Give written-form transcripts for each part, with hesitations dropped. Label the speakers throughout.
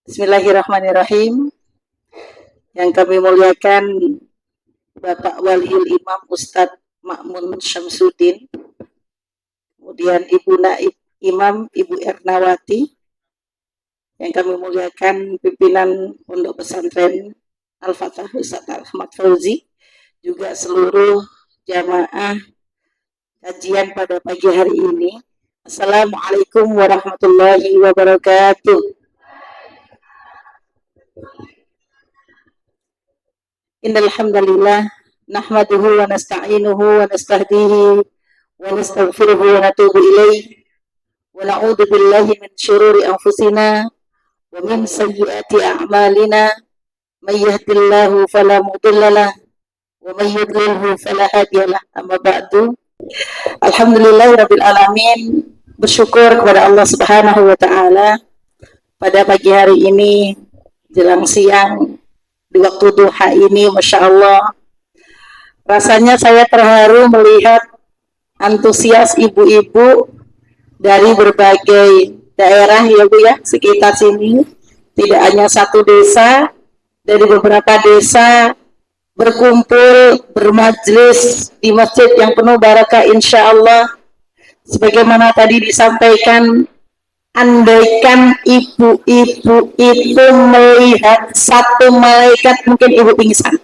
Speaker 1: Bismillahirrahmanirrahim. Yang kami muliakan Bapak Waliul Imam Ustadz Ma'mun Syamsuddin, kemudian Ibu Naib Imam Ibu Ernawati, yang kami muliakan pimpinan Pondok Pesantren Al-Fatah Ustadz Ahmad Fauzi, juga seluruh jamaah kajian pada pagi hari ini. Assalamualaikum warahmatullahi wabarakatuh. Innal hamdalillah nahmaduhu wa nasta'inuhu wa nastahdihi wa nastaghfiruhu wa natubu ilaihi wa na'udzu billahi min syururi anfusina wa min sayyiati a'malina may yahdihillahu fala mudhillalah wa may yudlilhu fala hadiyalah. Amma ba'du. Alhamdulillahirabbil alamin, bersyukur kepada Allah Subhanahu wa taala pada pagi hari ini jelang siang di waktu duha ini, Masya Allah, rasanya saya terharu melihat antusias ibu-ibu dari berbagai daerah ya Bu ya, sekitar sini, tidak hanya satu desa, dari beberapa desa berkumpul, bermajlis di masjid yang penuh barakah insya Allah. Sebagaimana tadi disampaikan, andaikan ibu-ibu itu melihat satu malaikat, mungkin ibu pingsan.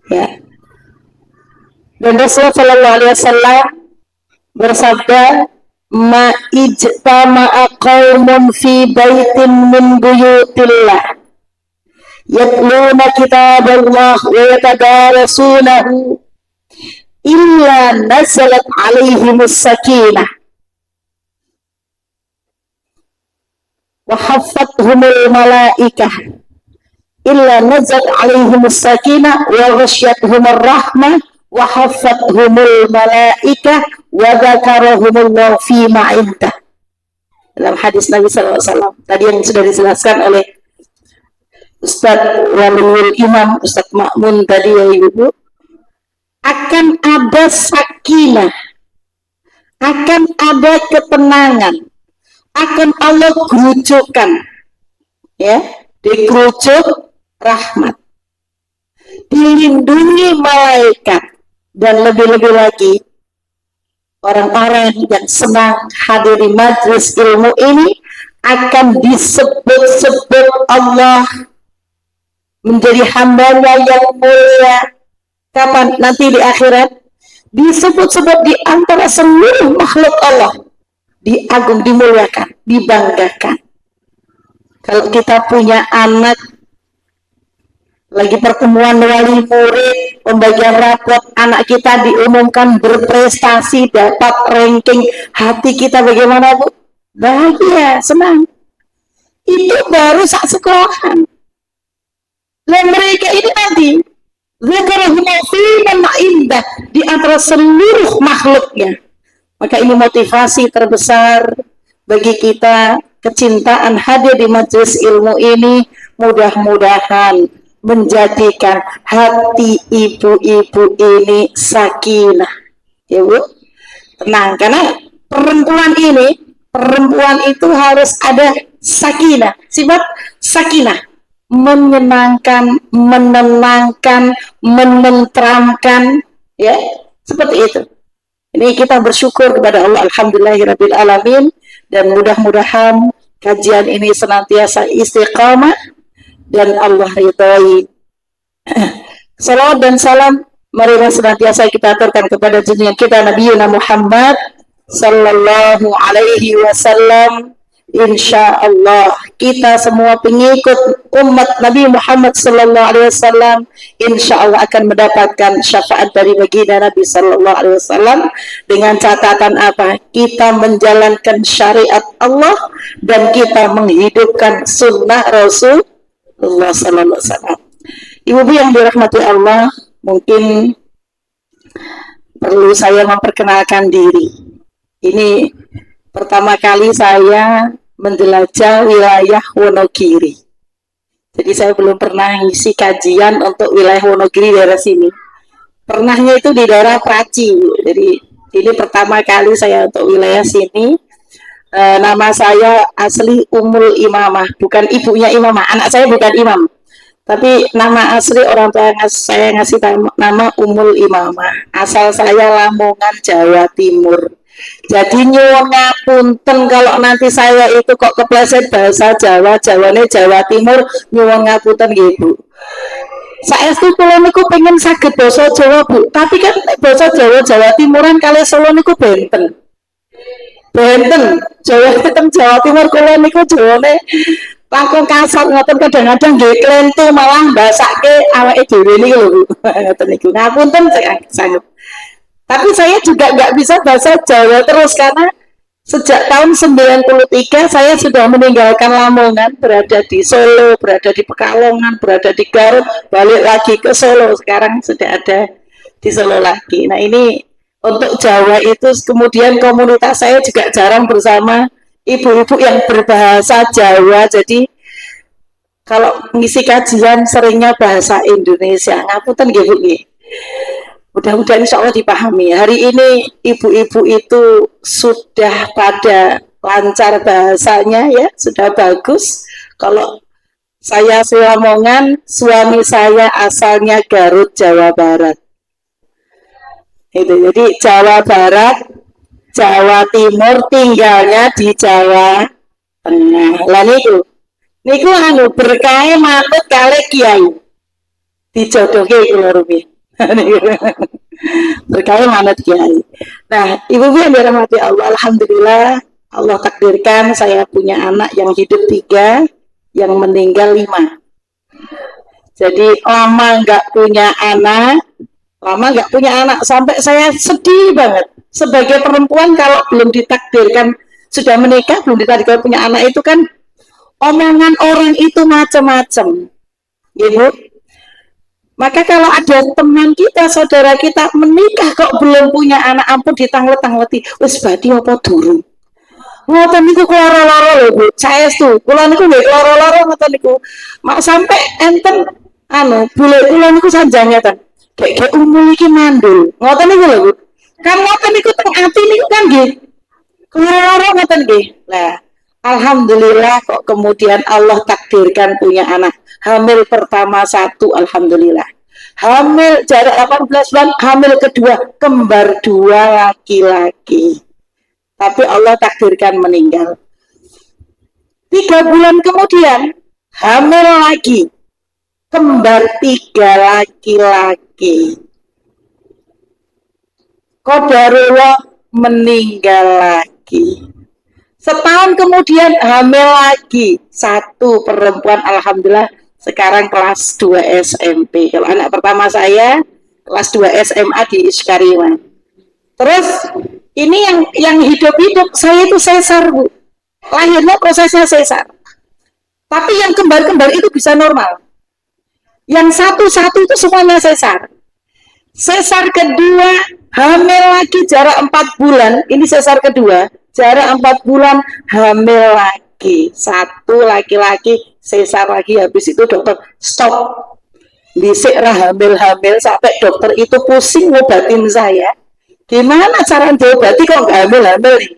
Speaker 1: Ya. Dan Rasulullah Shallallahu Alaihi Wasallam bersabda, "Ma ijtama'a qaumun fi baitin min buyutillah, yatluna kitaballah wa yatadarasunahu, illa nazalat alaihimus sakinah wa haffathumul malaikah, illa nazat alaihimus sakinah wa ghasyiyatuhumur rahmah wa haffathumul malaikah wa dzakarahumullah fi ma'indah." Dalam hadis Nabi SAW tadi yang sudah dijelaskan oleh Ustadz Waliul Imam Ustadz Ma'mun tadi ya Ibu, akan ada sakinah, akan ada ketenangan, akan Allah kerucukan, ya, dikerucuk rahmat, dilindungi malaikat, dan lebih-lebih lagi orang-orang yang senang hadir di majlis ilmu ini akan disebut-sebut Allah menjadi hambanya yang mulia. Kapan? Nanti di akhirat disebut-sebut di antara seluruh makhluk Allah, diagung, dimuliakan, dibanggakan. Kalau kita punya anak lagi pertemuan wali murid, pembagian rapot, anak kita diumumkan berprestasi, dapat ranking, hati kita bagaimana Bu? Bahagia, senang. Itu baru saat sekolahan. Dan mereka ini nanti indah di antara seluruh makhluknya. Maka ini motivasi terbesar bagi kita, kecintaan hadir di majelis ilmu ini mudah-mudahan menjadikan hati ibu-ibu ini sakinah. Ya Bu, tenang, karena perempuan itu harus ada sakinah, sifat sakinah, menyenangkan, menenangkan, menenteramkan, ya, seperti itu. Ini kita bersyukur kepada Allah, alhamdulillahirabbil alamin, dan mudah-mudahan kajian ini senantiasa istiqamah dan Allah ridhoi. Salawat dan salam marilah senantiasa kita aturkan kepada junjungan kita Nabi Muhammad sallallahu alaihi wasallam. Insya Allah kita semua pengikut umat Nabi Muhammad sallallahu alaihi wasallam insya Allah akan mendapatkan syafaat dari baginda Nabi sallallahu alaihi wasallam, dengan catatan apa? Kita menjalankan syariat Allah dan kita menghidupkan sunnah Rasulullah sallallahu alaihi wasallam. Ibu-ibu yang dirahmati Allah, mungkin perlu saya memperkenalkan diri. Ini pertama kali saya menjelajah wilayah Wonogiri. Jadi saya belum pernah ngisi kajian untuk wilayah Wonogiri daerah sini. Pernahnya itu di daerah Praci. Jadi ini pertama kali saya untuk wilayah sini. Nama saya asli Ummul Imamah, bukan ibunya Imamah. Anak saya bukan imam, tapi nama asli orang tua saya ngasih nama Ummul Imamah. Asal saya Lamongan, Jawa Timur. Jadi nyuwun ngapunten kalau nanti saya itu kok kepleset bahasa Jawa, Jawane Jawa Timur, nyuwun ngapunten nggih Bu. Saestu kula niku pengen saged basa Jawa Bu, tapi kan basa Jawa Jawa Timuran kali Solo niku benten. Benten Jawa teng Jawa Timur kula niku Jawane langkung kasar ngoten, kadang-kadang nggih klentu malah mbasake awake dhewe niku lho. Ngoten niku. Ngapunten sanggup. Tapi saya juga nggak bisa bahasa Jawa terus karena sejak tahun 93 saya sudah meninggalkan Lamongan, berada di Solo, berada di Pekalongan, berada di Garut, balik lagi ke Solo. Sekarang sudah ada di Solo lagi. Nah ini untuk Jawa itu kemudian komunitas saya juga jarang bersama ibu-ibu yang berbahasa Jawa. Jadi kalau ngisi kajian seringnya bahasa Indonesia. Ngapunten nggih Bu nggih. Mudah-mudahan insya Allah dipahami. Hari ini ibu-ibu itu sudah pada lancar bahasanya ya, sudah bagus. Kalau saya Lamongan, suami saya asalnya Garut, Jawa Barat. Itu jadi Jawa Barat, Jawa Timur, tinggalnya di Jawa Tengah. Lah niku anu berkah manut kalih kiai. Dijodohke kula rumiyin. Berkaya manut kiai. Nah, ibu-ibu yang dirahmati Allah, alhamdulillah Allah takdirkan saya punya anak yang hidup 3, yang meninggal 5. Jadi lama nggak punya anak sampai saya sedih banget. Sebagai perempuan kalau belum ditakdirkan sudah menikah, belum ditakdirkan punya anak itu kan omongan orang itu macam-macam, ibu. Maka kalau ada teman kita, saudara kita menikah kok belum punya anak, ampun ditanglet-tangleti, wis badi apa durung. Ngoten niku loro-loro lho Bu. Saestu, kula niku nggih loro-loro ngoten niku. Mak sampai enten bule kula niku sanjang ngeten. Kayak umur iki mandul. Ngoten niku lho Bu. Kan ngoten niku teng ati niku kan nggih. Loro-loro ngoten nggih. Lah, alhamdulillah kok kemudian Allah takdirkan punya anak. Hamil pertama 1, alhamdulillah. Hamil jarak 18 bulan, hamil kedua kembar 2 laki-laki. Tapi Allah takdirkan meninggal. 3 bulan kemudian hamil lagi, kembar 3 laki-laki. Qadarullah meninggal lagi. Setahun kemudian hamil lagi, 1 perempuan, alhamdulillah sekarang kelas 2 SMP. Kalau anak pertama saya kelas 2 SMA di Iskariman. Terus ini yang hidup-hidup saya itu sesar Bu. Lahirnya prosesnya sesar. Tapi yang kembar-kembar itu bisa normal. Yang satu-satu itu semuanya sesar. Sesar kedua hamil lagi jarak 4 bulan. Ini sesar kedua jarak 4 bulan hamil lagi. 1 laki-laki sesar lagi, habis itu dokter stop, bisik hamil-hamil sampai dokter itu pusing ngobatin saya. Gimana cara diobati kok nggak hamil-hamil nih?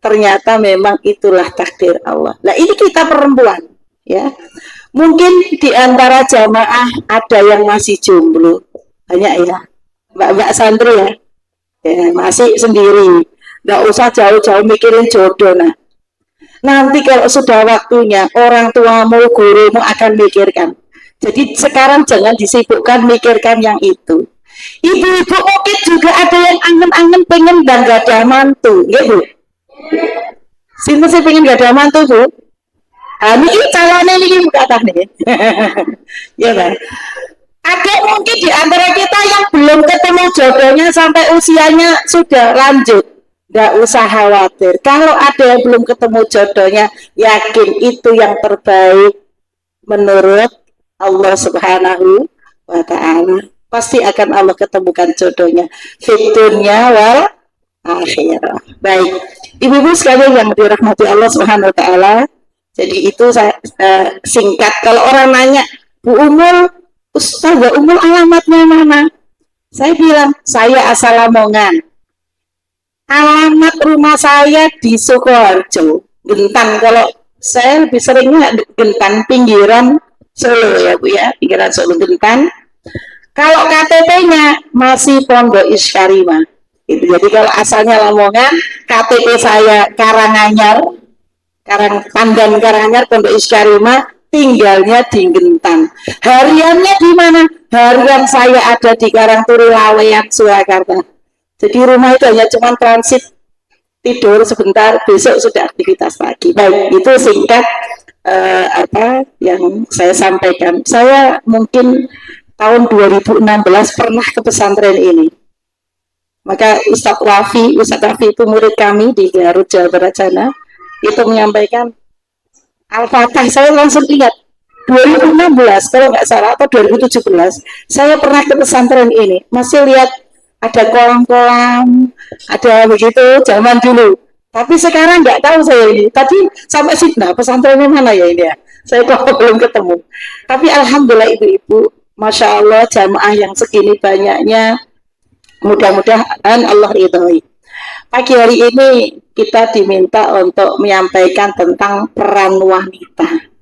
Speaker 1: Ternyata memang itulah takdir Allah. Nah ini kita perempuan ya. Mungkin di antara jamaah ada yang masih jomblo, banyak ya, mbak-mbak santri ya, masih sendiri, nggak usah jauh-jauh mikirin jodoh. Nah nanti kalau sudah waktunya orang tuamu, gurumu akan mikirkan. Jadi sekarang jangan disibukkan mikirkan yang itu. Ibu-ibu mungkin juga ada yang angen-angen pengen dan gak ada mantu, gitu. Sinten sih pengen gak ada mantu Bu? Ini calonnya ini kata nih. Ya kan? Ada mungkin di antara kita yang belum ketemu jodohnya sampai usianya sudah lanjut. Nggak usah khawatir. Kalau ada yang belum ketemu jodohnya, yakin itu yang terbaik menurut Allah Subhanahu wa Ta'ala. Pasti akan Allah ketemukan jodohnya. Fitunya wal akhirah. Baik, ibu-ibu sekalian yang dirahmati Allah Subhanahu wa Ta'ala. Jadi itu saya singkat. Kalau orang nanya, Bu Umul, Ustazah Umul alamatnya mana? Saya bilang, saya asal Lamongan. Alamat rumah saya di Sukoharjo, Gentan. Kalau saya lebih seringnya Gentan pinggiran Solo ya Bu ya, pinggiran Solo Gentan. Kalau KTP-nya masih Pondok Iskarima. Itu. Jadi kalau asalnya Lamongan, KTP saya Karanganyar, Pandan Karanganyar, Pondok Iskarima, tinggalnya di Gentan. Hariannya di mana? Harian saya ada di Karangturi Laweyan, Surakarta. Jadi rumah itu hanya cuma transit, tidur sebentar, besok sudah aktivitas lagi. Baik, itu singkat apa yang saya sampaikan. Saya mungkin tahun 2016 pernah ke pesantren ini. Maka Ustadz Wafi itu murid kami di Garut, Jawa Barat sana, itu menyampaikan Al-Fatah. Saya langsung ingat 2016 kalau nggak salah atau 2017 saya pernah ke pesantren ini, masih lihat ada kolam-kolam, ada begitu zaman dulu. Tapi sekarang nggak tahu saya ini. Tadi sampai Sidna, pesantrennya mana ya ini ya? Saya kok belum ketemu. Tapi alhamdulillah ibu-ibu, masya Allah jamaah yang segini banyaknya, mudah-mudahan Allah ridhoi. Pagi hari ini kita diminta untuk menyampaikan tentang peran wanita.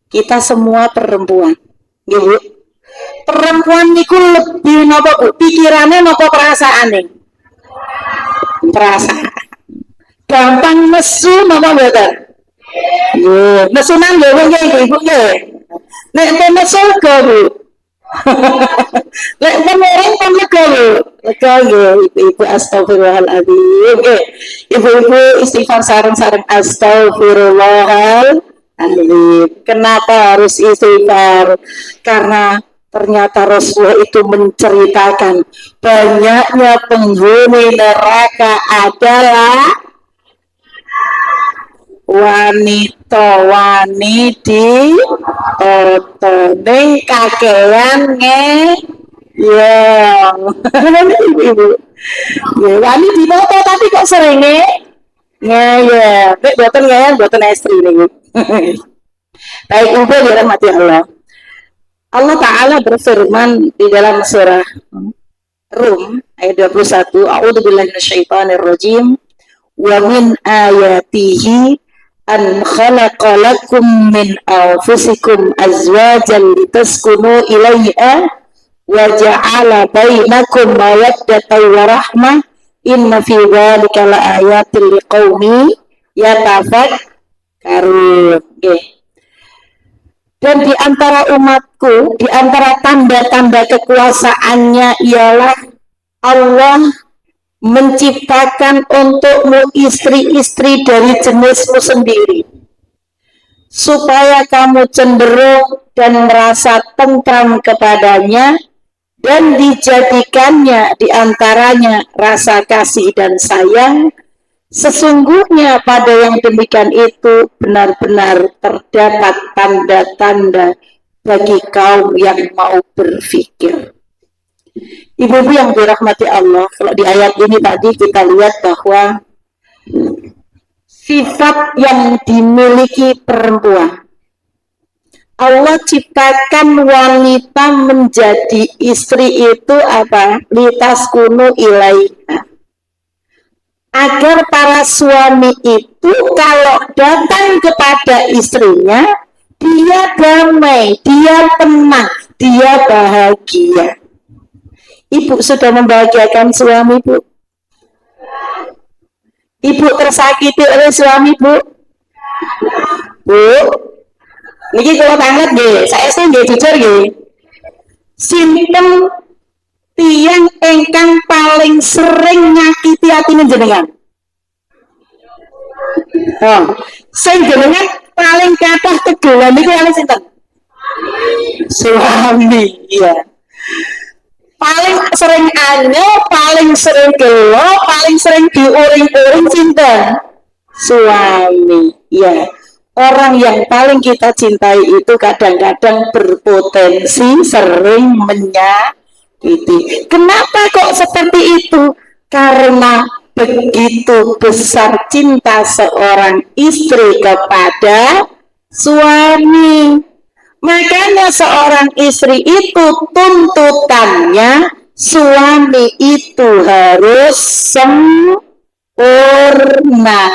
Speaker 1: Kita semua perempuan, ya Bu. Perempuan niku lebih nopo Bu, pikirannya nopo perasaane. Perasaan. Gampang nesu nopo mboten? Nggih, nesunan lho nggih Ibu nggih. Nek nesu go Bu. Lek pemerintah kan lega lho. Lega nggih Ibu, astagfirullahaladzim. Ibu-ibu istighfar sareng-sareng astagfirullahaladzim. Kenapa harus istighfar? Karena ternyata Rasulullah itu menceritakan banyaknya penghuni neraka adalah wanita otoning kakean ya ibu-ibu ya wani di moto tapi kok sering ya nek boten estri nih. Baik ibu dirahmati Allah. Allah Ta'ala berfirman di dalam surah Rum ayat 21, A'udzubillahi minasyaitonirrajim, wa min ayatihi an khalaqalakum min anfusikum azwajan litaskunu ilaiha wa ja'ala bainakum mawaddatan wa rahmah inna fi dzalika laayatil liqaumi yatafakkarun. Dan di antara umatku, di antara tanda-tanda kekuasaannya ialah Allah menciptakan untukmu istri-istri dari jenismu sendiri, supaya kamu cenderung dan merasa tentram kepadanya, dan dijadikannya di antaranya rasa kasih dan sayang. Sesungguhnya pada yang demikian itu benar-benar terdapat tanda-tanda bagi kaum yang mau berpikir. Ibu-ibu yang dirahmati Allah, kalau di ayat ini tadi kita lihat bahwa sifat yang dimiliki perempuan, Allah ciptakan wanita menjadi istri itu apa? Litaskunu ilaiha. Agar para suami itu kalau datang kepada istrinya, dia damai, dia tenang, dia bahagia. Ibu sudah membahagiakan suami, Bu? Ibu tersakiti oleh suami, Bu? Bu? Niki kalau banget nggih, saya sih nggih jujur nggih. Sinten tiyang ingkang paling sering nyakiti atine jenengan? Sing jenengan paling kathah tegelan niku kalih sinten? Suami, iya. Paling sering anyel, paling sering gelo, paling sering diuring-uring sinten? Suami, iya. Orang yang paling kita cintai itu kadang-kadang berpotensi sering menyakiti. Kenapa kok seperti itu? Karena begitu besar cinta seorang istri kepada suami. Makanya seorang istri itu tuntutannya suami itu harus sempurna. sempurna.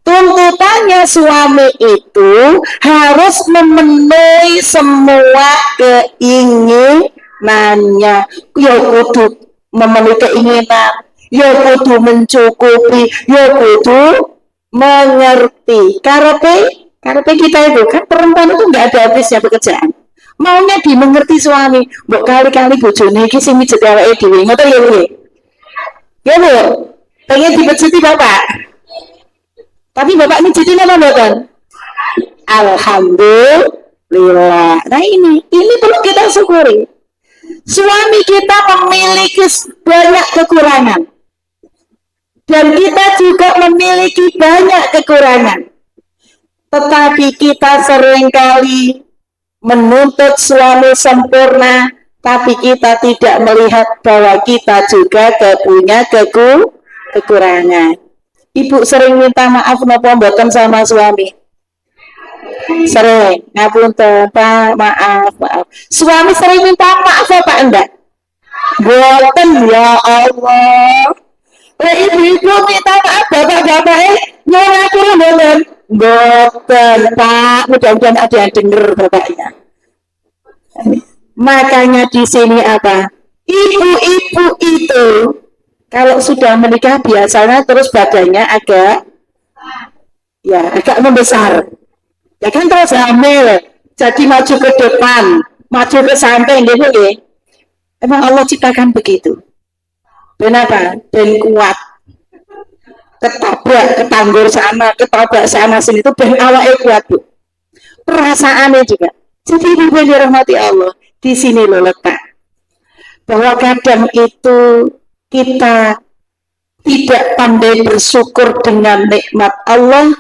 Speaker 1: Tuntutannya suami itu harus memenuhi semua keinginannya. Ya kudu memenuhi keinginan, ya kudu mencukupi, ya kudu mengerti. Karepe kita itu kan perempuan itu nggak ada habisnya pekerjaan. Maunya dimengerti suami, mbok kali-kali bojone iki sing mijet awake dhewe. Ngoten ya, Bu. Ya, Bu. Pengen dipejeti Bapak. Tapi Bapak mijetin apa mboten? Alhamdulillah. Nah ini perlu kita syukuri. Suami kita memiliki banyak kekurangan. Dan kita juga memiliki banyak kekurangan. Tetapi kita seringkali menuntut suami sempurna, tapi kita tidak melihat bahwa kita juga punya kekurangan. Ibu sering minta maaf napa mboten sama suami? Sering, ngapunten Pak, maaf. Suami sering minta maaf apa enggak? Mboten ya Allah. Ibu-ibu minta maaf bapak-bapak nyuwun ngatur mboten? Mboten Pak, mudah-mudahan ada yang dengar bapaknya. Makanya di sini apa? Ibu-ibu itu kalau sudah menikah biasanya terus badannya agak membesar. Ya kan terus hamil, jadi maju ke depan, maju ke samping gitu ya. Emang Allah ciptakan begitu. Kenapa? Ben kuat. Ketabrak, ketanggur sana, ketabrak sana sini itu ben awake kuat, Bu. Perasaannya juga. Jadi ibu yang dirahmati Allah, di sini lo letak. Bahwa kadang itu kita tidak pandai bersyukur dengan nikmat Allah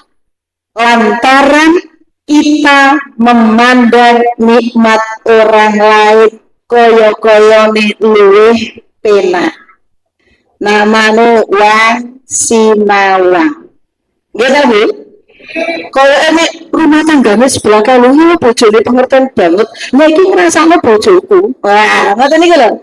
Speaker 1: lantaran kita memandang nikmat orang lain koyo-koyone luwih penak. Namanya wang sinawang. Gitu Bu? Kalau ini rumah tangganya sebelah kalau ya bojone pengertian banget. Nah ini ngerasanya bojoku. Wah, ngerti nih lho.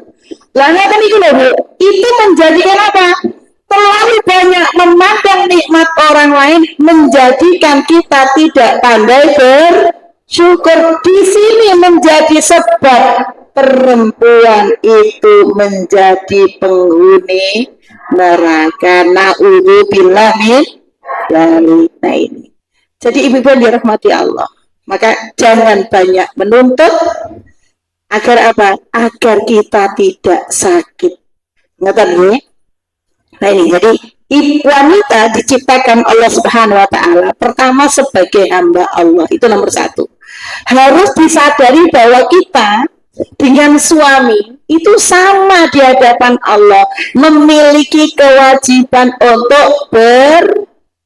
Speaker 1: Lah ngerti nih lho Bu. Itu menjadikan apa? Terlalu banyak memandang nikmat orang lain menjadikan kita tidak pandai bersyukur. Di sini menjadi sebab perempuan itu menjadi penghuni neraka. Na'udzubillah min dzalik. Nah ini. Jadi ibu-ibu yang dirahmati Allah. Maka jangan banyak menuntut agar apa? Agar kita tidak sakit. Ngerti ya? Nah ini, jadi wanita diciptakan Allah Subhanahu wa Ta'ala pertama sebagai hamba Allah, itu nomor satu. Harus disadari bahwa kita dengan suami itu sama di hadapan Allah, memiliki kewajiban untuk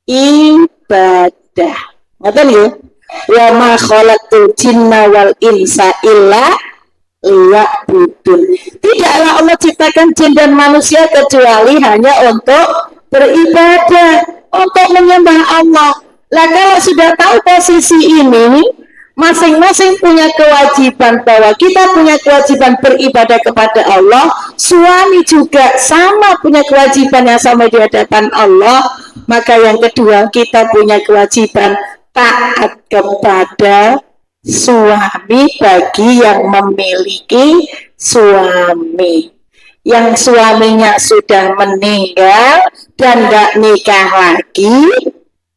Speaker 1: beribadah. Ngerti ya? Wa ma khalaqtul jinna wal insa illa liya'budun. Tidaklah Allah ciptakan jin dan manusia kecuali hanya untuk beribadah, untuk menyembah Allah. Lah kalau sudah tahu posisi ini, masing-masing punya kewajiban bahwa kita punya kewajiban beribadah kepada Allah, suami juga sama punya kewajiban yang sama di hadapan Allah. Maka yang kedua, kita punya kewajiban taat kepada suami bagi yang memiliki suami. Yang suaminya sudah meninggal dan gak nikah lagi,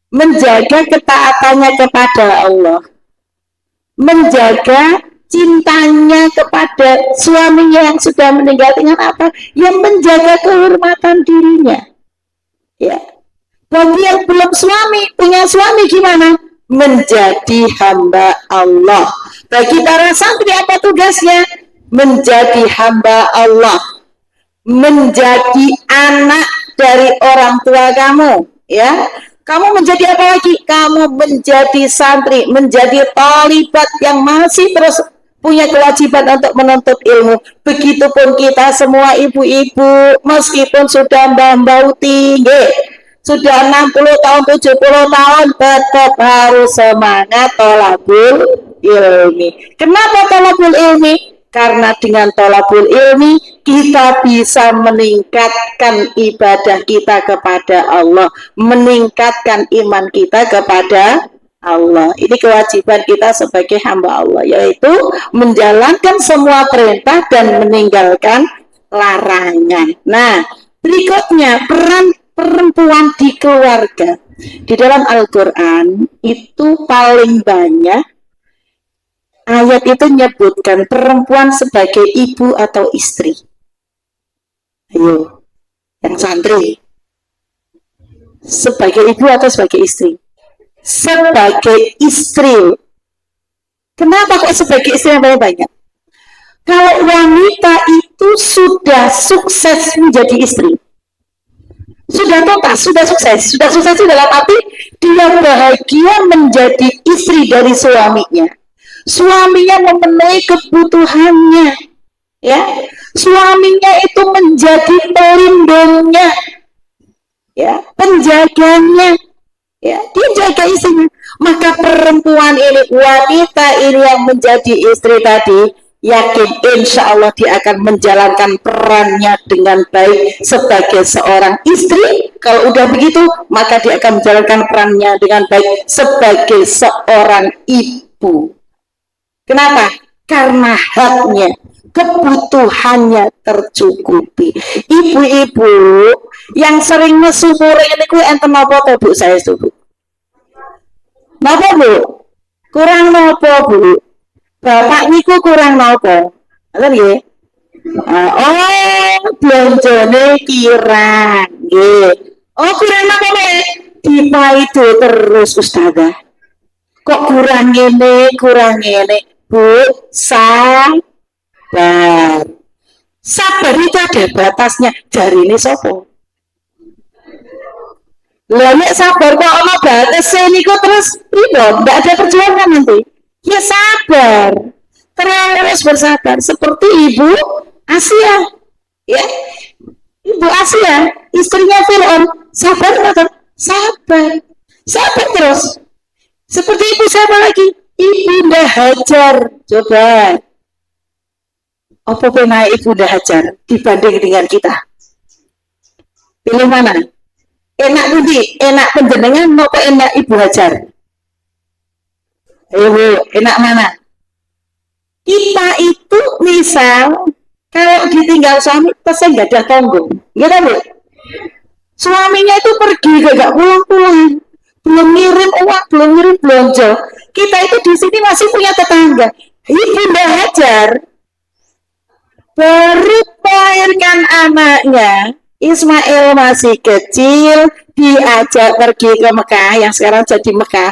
Speaker 1: menjaga ketaatannya kepada Allah, menjaga cintanya kepada suaminya yang sudah meninggal dengan apa? Yang menjaga kehormatan dirinya. Ya. Bagi yang belum punya suami gimana? Menjadi hamba Allah. Bagi para santri apa tugasnya? Menjadi hamba Allah, menjadi anak dari orang tua kamu, ya. Kamu menjadi apa lagi? Kamu menjadi santri, menjadi talibat yang masih terus punya kewajiban untuk menuntut ilmu. Begitupun kita semua ibu-ibu, meskipun sudah mbah-mbah tinggi, sudah 60 tahun, 70 tahun, tetap harus semangat tolabul ilmi. Kenapa tolabul ilmi? Karena dengan thalabul ilmi kita bisa meningkatkan ibadah kita kepada Allah, meningkatkan iman kita kepada Allah. Ini kewajiban kita sebagai hamba Allah, yaitu menjalankan semua perintah dan meninggalkan larangan. Nah, berikutnya peran perempuan di keluarga. Di dalam Al-Quran itu paling banyak ayat itu menyebutkan perempuan sebagai ibu atau istri. Ayo, yang santri. Sebagai ibu atau sebagai istri? Sebagai istri. Kenapa kok sebagai istri yang banyak? Kalau wanita itu sudah sukses menjadi istri, sudah tuntas, sudah sukses itu dalam arti dia bahagia menjadi istri dari suaminya. Suaminya memenuhi kebutuhannya, ya. Suaminya itu menjadi pelindungnya, ya, penjaganya, ya. Dia jaga istrinya. Maka perempuan ini, wanita ini yang menjadi istri tadi, yakin insya Allah dia akan menjalankan perannya dengan baik sebagai seorang istri. Kalau udah begitu, maka dia akan menjalankan perannya dengan baik sebagai seorang ibu. Kenapa? Karena haknya, kebutuhannya tercukupi. Ibu-ibu yang sering mesumure ini ku enten napa to Bu saya Bu? Napa Bu? Kurang napa Bu? Bapak niku kurang napa? Ngoten nggih. Oh, belanjane kirang nggih. Oh, kurang napa nek? Dipaido terus Ustazah. Kok kurang ngene, Bu, sabar. Sabar itu ada batasnya. Jari ini sopo. Nek sabar kok ono batasnya niku terus ribon, nggak ada perjuangan nanti. Ya sabar. Terus bersabar seperti Ibu Asia. Ya. Ibu Asia, istrinya Fir'aun, sabar atau sabar. Sabar terus. Seperti ibu siapa lagi? Ibunda Hajar. Coba. Apa pernah Ibunda Hajar dibanding dengan kita? Pilih mana? Enak budi, enak penjenengan mau enak Ibu Hajar? Ayo Bu, enak mana? Kita itu misal kalau ditinggal suami pasti nggak ada tanggung, gitu Bu. Suaminya itu pergi gak pulang-pulang, belum ngirim uang, belum ngirim belanja. Kita itu di sini masih punya tetangga. Ibunda Hajar baru melahirkan anaknya, Ismail masih kecil, diajak pergi ke Mekah, yang sekarang jadi Mekah,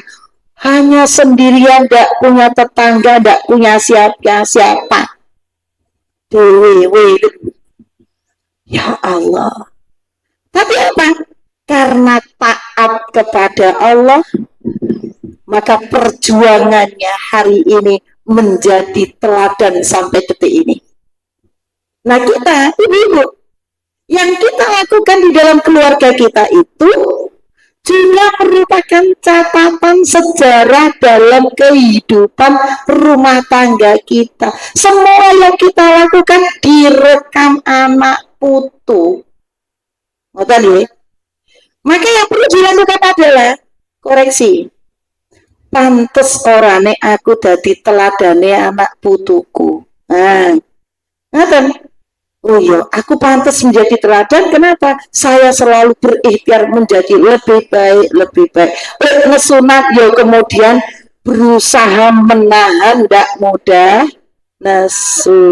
Speaker 1: hanya sendirian, gak punya tetangga, gak punya siapa-siapa. Dewi, ya Allah. Tapi apa? Karena taat kepada Allah, maka perjuangannya hari ini menjadi teladan sampai detik ini. Nah kita, ibu-ibu, yang kita lakukan di dalam keluarga kita itu juga merupakan catatan sejarah dalam kehidupan rumah tangga kita. Semua yang kita lakukan direkam anak putu. Ngoten. Maka yang perlu dilakukan adalah koreksi. Pantes orane aku dadi teladane anak putuku. Nah, ngoten. Oh iya, aku pantas menjadi teladan. Kenapa? Saya selalu berikhtiar menjadi lebih baik, lebih baik. Nesunat, ya kemudian berusaha menahan, tidak mudah nesu.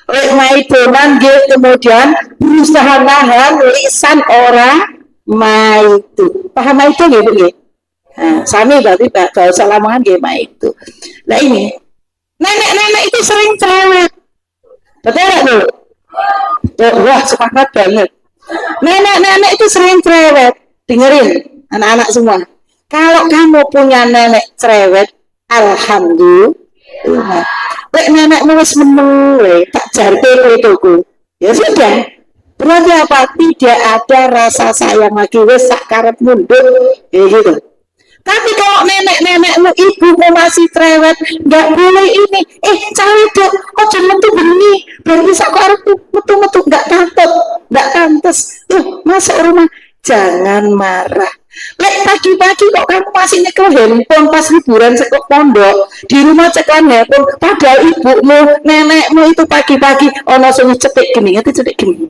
Speaker 1: Maidonan, ya kemudian berusaha nahan lisan orang maidu. Paham maidu ya Bu? Nah, sami berarti gak usah lamongan ya maidu. Nah ini, nenek-nenek itu sering cerewet. Betul gak Bu? Wah, sepakat banget. Nenek-nenek itu sering cerewet. Dengerin, anak-anak semua. Kalau kamu punya nenek cerewet, alhamdulillah. Nenekmu wis meneng, tak jarke itu. Ya sudah. Berarti apa? Tidak ada rasa sayang lagi. Wis sak karep mundut, ya gitu. Tapi kalau nenek-nenekmu, ibumu masih cerewet, nggak boleh ini. Cawe dok, kok jangan tuh begini. Berarti aku harus metu-metu, nggak pantas, nggak pantas. Masuk rumah, jangan marah. Lek pagi-pagi kok kamu masih nyekel handphone pas liburan sekok pondok, di rumah cekan handphone, padahal ibumu, nenekmu itu pagi-pagi ono sing cetek gini, itu cetek gini.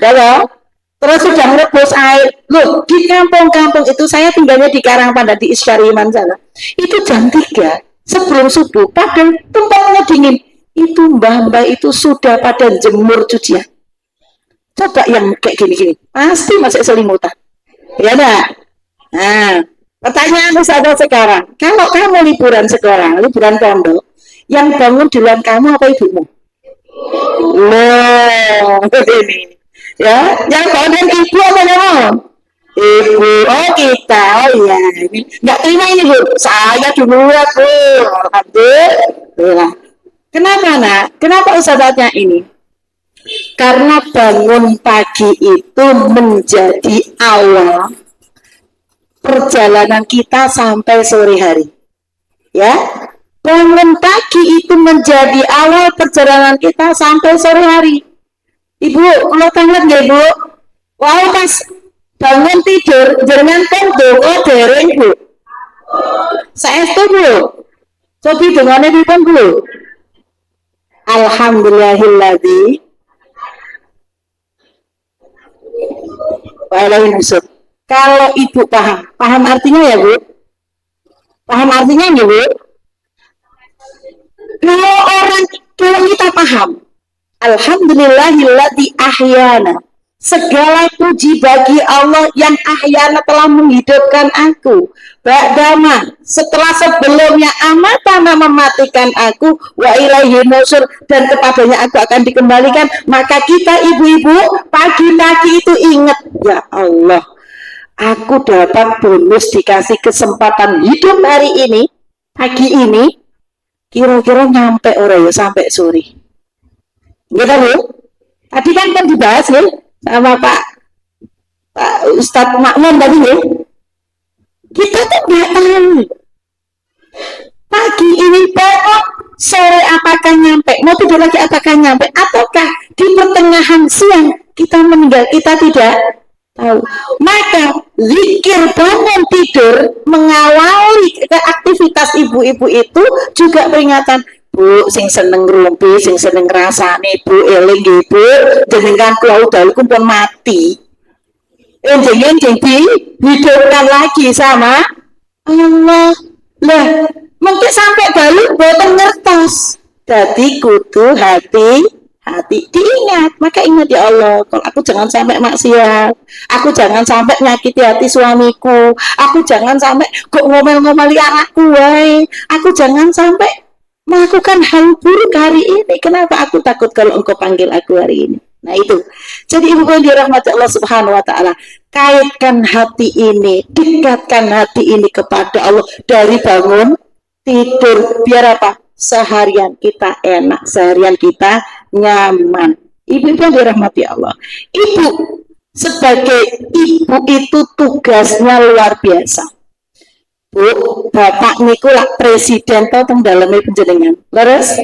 Speaker 1: Halo? Terus sudah merebus air. Loh, di kampung-kampung itu saya tinggalnya di Karangpandan di Iskariman sana. Itu jam 3 sebelum subuh, padahal tempatnya dingin. Itu mbah-mbah itu sudah pada jemur cucian. Coba yang kayak gini-gini, pasti masih selimutan. Ya enggak? Nah, pertanyaan saya sekarang, kalau kamu liburan sekarang, liburan pondok, yang bangun duluan kamu apa ibumu? Loh, ini. Ya, yang bangun ibu apa kamu? Ibu, oh kita, oh iya. Nggak terima ini Bu, saya duluan Bu. Alhamdulillah. Kenapa nak? Kenapa ustazatnya ini? Karena bangun pagi itu menjadi awal perjalanan kita sampai sore hari. Ya, bangun pagi itu menjadi awal perjalanan kita sampai sore hari. Ibu, kalau tangan ya Bu, wow pas bangun tidur, jangan tunggu dereng Bu. Saya Bu, coba dengannya di Bu. Alhamdulillahilladzi kalau ibu paham artinya ya Bu? Paham artinya ya Bu? Kalau kita paham, Alhamdulillahilladzi ahyana. Segala puji bagi Allah yang ahyana telah menghidupkan aku. Ba'dama, setelah sebelumnya amatana mematikan aku, wa ilaihi nusur, dan kepadanya aku akan dikembalikan. Maka kita ibu-ibu pagi-pagi itu ingat, ya Allah, aku dapat bonus dikasih kesempatan hidup hari ini, pagi ini, kira-kira nyampe orang ya sampai sore. Gitu Bu? Tadi kan dibahas ya sama Pak Ustadz Makmun tadi ya. Kita tuh nggak tahu pagi ini bangun, sore apakah nyampe, mau tidur lagi apakah nyampe, ataukah di pertengahan siang kita meninggal, kita tidak tahu. Maka zikir bangun tidur mengawali aktivitas ibu-ibu itu juga peringatan. Bu, sing seneng rumpi, sing seneng ngrasane Bu, eling ibu, jenengan kula dalu pun mati. Enjing-enjing dihidupkan lagi sama Allah. Lah, mungkin sampai dalu boten ngertos. Dadi kudu hati diingat. Maka ingat ya Allah, kalau aku jangan sampai maksiat, aku jangan sampai nyakiti hati suamiku, aku jangan sampai kok ngomel-ngomeli anakku wae, aku jangan sampai melakukan hal buruk hari ini. Kenapa aku takut kalau engkau panggil aku hari ini? Nah itu. Jadi ibu yang dirahmati Allah Subhanahu wa taala, kaitkan hati ini, dekatkan hati ini kepada Allah dari bangun tidur, biar apa? Seharian kita enak, seharian kita nyaman. Ibu yang dirahmati Allah. Ibu sebagai ibu itu tugasnya luar biasa. Bu, bapak niku lah presiden tau teng daleme panjenengan. Leres?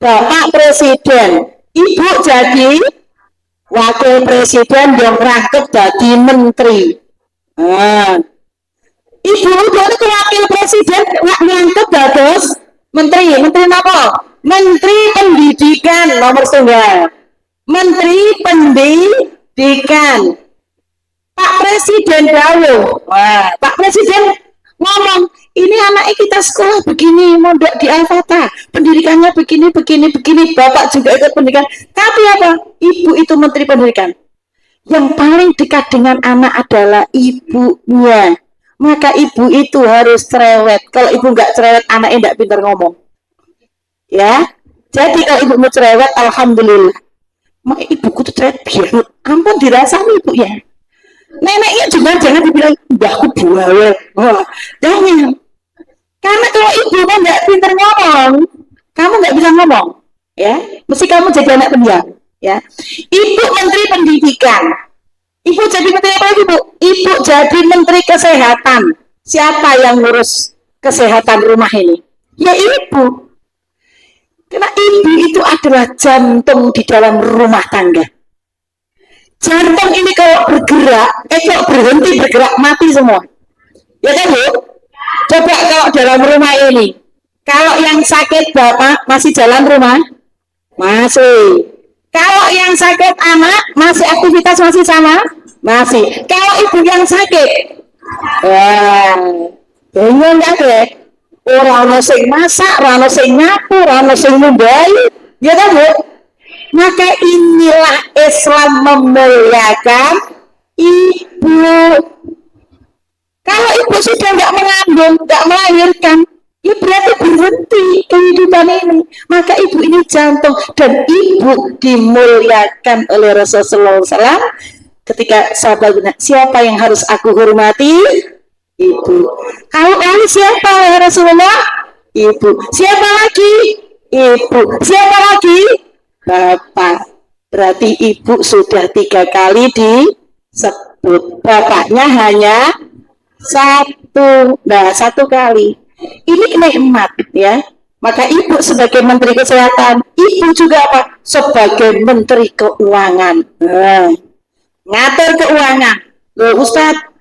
Speaker 1: Bapak presiden, ibu jadi wakil presiden yang rangkep jadi menteri. Ibu jadi wakil presiden rangkep dados menteri. Menteri apa? Menteri Pendidikan nomor 1. Menteri Pendidikan. Pak Presiden dawuh. Wah, Pak Presiden ngomong, ini anaknya kita sekolah begini, mondok di Al-Fatah, pendidikannya begini, bapak juga ikut pendidikan. Tapi apa? Ibu itu menteri pendidikan. Yang paling dekat dengan anak adalah ibunya. Maka ibu itu harus cerewet. Kalau ibu nggak cerewet, anaknya nggak pintar ngomong. Ya, jadi kalau ibu mau cerewet, alhamdulillah. Mak ibuku tuh cerewet biar ampun dirasani ibu ya. Neneknya juga jangan dibilang mbahku buawel. Wah, jangan. Karena kalau ibu nggak pintar ngomong, kamu nggak bisa ngomong, ya. Mesti kamu jadi anak pendiam, ya. Ibu menteri pendidikan. Ibu jadi menteri apa ibu? Ibu jadi menteri kesehatan. Siapa yang ngurus kesehatan rumah ini? Ya ibu. Karena ibu itu adalah jantung di dalam rumah tangga. Jantung ini kalau bergerak, kalau berhenti bergerak mati semua. Ya kan Bu? Coba kalau dalam rumah ini, kalau yang sakit bapak masih jalan rumah? Masih. Kalau yang sakit anak, masih aktivitas masih sama? Masih. Kalau ibu yang sakit, wah, bingung gak deh? Orang sing masak, orang sing nyapu, orang sing numbai, ya kan Bu? Maka inilah Islam memuliakan ibu. Kalau ibu sudah nggak mengandung, nggak melahirkan, ya berarti berhenti kehidupan ini. Maka ibu ini jantung, dan ibu dimuliakan oleh Rasulullah SAW. Ketika sahabat, siapa yang harus aku hormati? Ibu. Kalau kali siapa ya Rasulullah? Ibu. Siapa lagi? Ibu. Siapa lagi? Bapak. Berarti ibu sudah 3 kali disebut. Bapaknya hanya 1. Nah, 1 kali. Ini nikmat ya. Maka ibu sebagai Menteri Kesehatan, ibu juga apa? Sebagai Menteri Keuangan. Nah, ngatur keuangan. Loh Ustadz,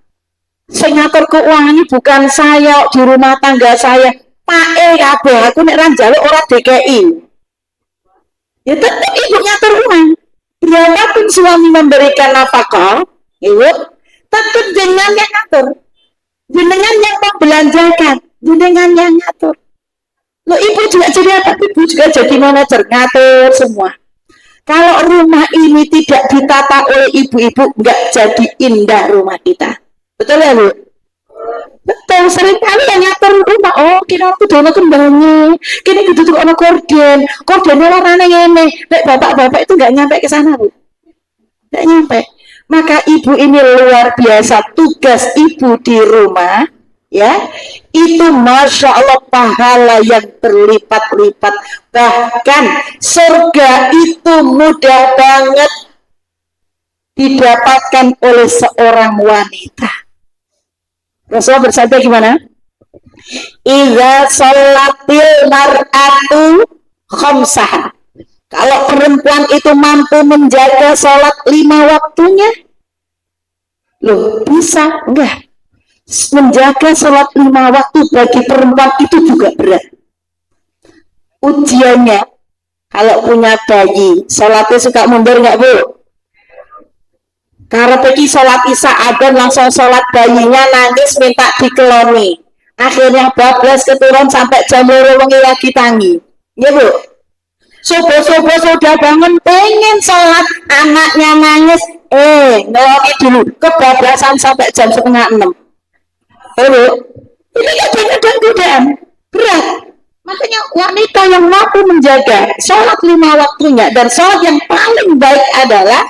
Speaker 1: saya ngatur keuangan ini bukan saya di rumah tangga saya. Pak kabeh aku nek ra njaluk ora DKI. Ya tetap ibu ngatur uang. Berapapun suami memberikan nafkah, ibu tetap dengan yang ngatur. Jenengan yang membelanjakan, jenengan yang ngatur. Lo ibu juga jadi apa? Ibu juga jadi manajer, ngatur semua. Kalau rumah ini tidak ditata oleh ibu-ibu, nggak jadi indah rumah kita. Betul ya Bu? Betul, seringkali yang ngatur rumah, oh kira aku dono kembangnya, kini gitu tuh ono kordennya warnanya ini, bapak-bapak itu nggak nyampe ke sana Bu, nggak nyampe. Maka ibu ini luar biasa, tugas ibu di rumah, ya, itu masya Allah pahala yang berlipat-lipat, bahkan surga itu mudah banget didapatkan oleh seorang wanita. Rasulullah bersabda gimana? Iza sholatil mar'atu khamsaha. Kalau perempuan itu mampu menjaga sholat 5 waktunya, loh bisa enggak? Menjaga sholat 5 waktu bagi perempuan itu juga berat. Ujiannya, kalau punya bayi, sholatnya suka mundur enggak Bu? Karena pergi sholat isya ada langsung sholat, bayinya nangis minta dikeloni, akhirnya bablas keturun sampai jam 2 wengi lagi tangi, ya Bu. Subuh-subuh sudah bangun pengen sholat, anaknya nangis, ngeloni dulu, kebablasan sampai jam 5:30. Ya Bu, ini kadang-kadang godaan berat. Makanya wanita yang mampu menjaga sholat 5 waktunya, dan sholat yang paling baik adalah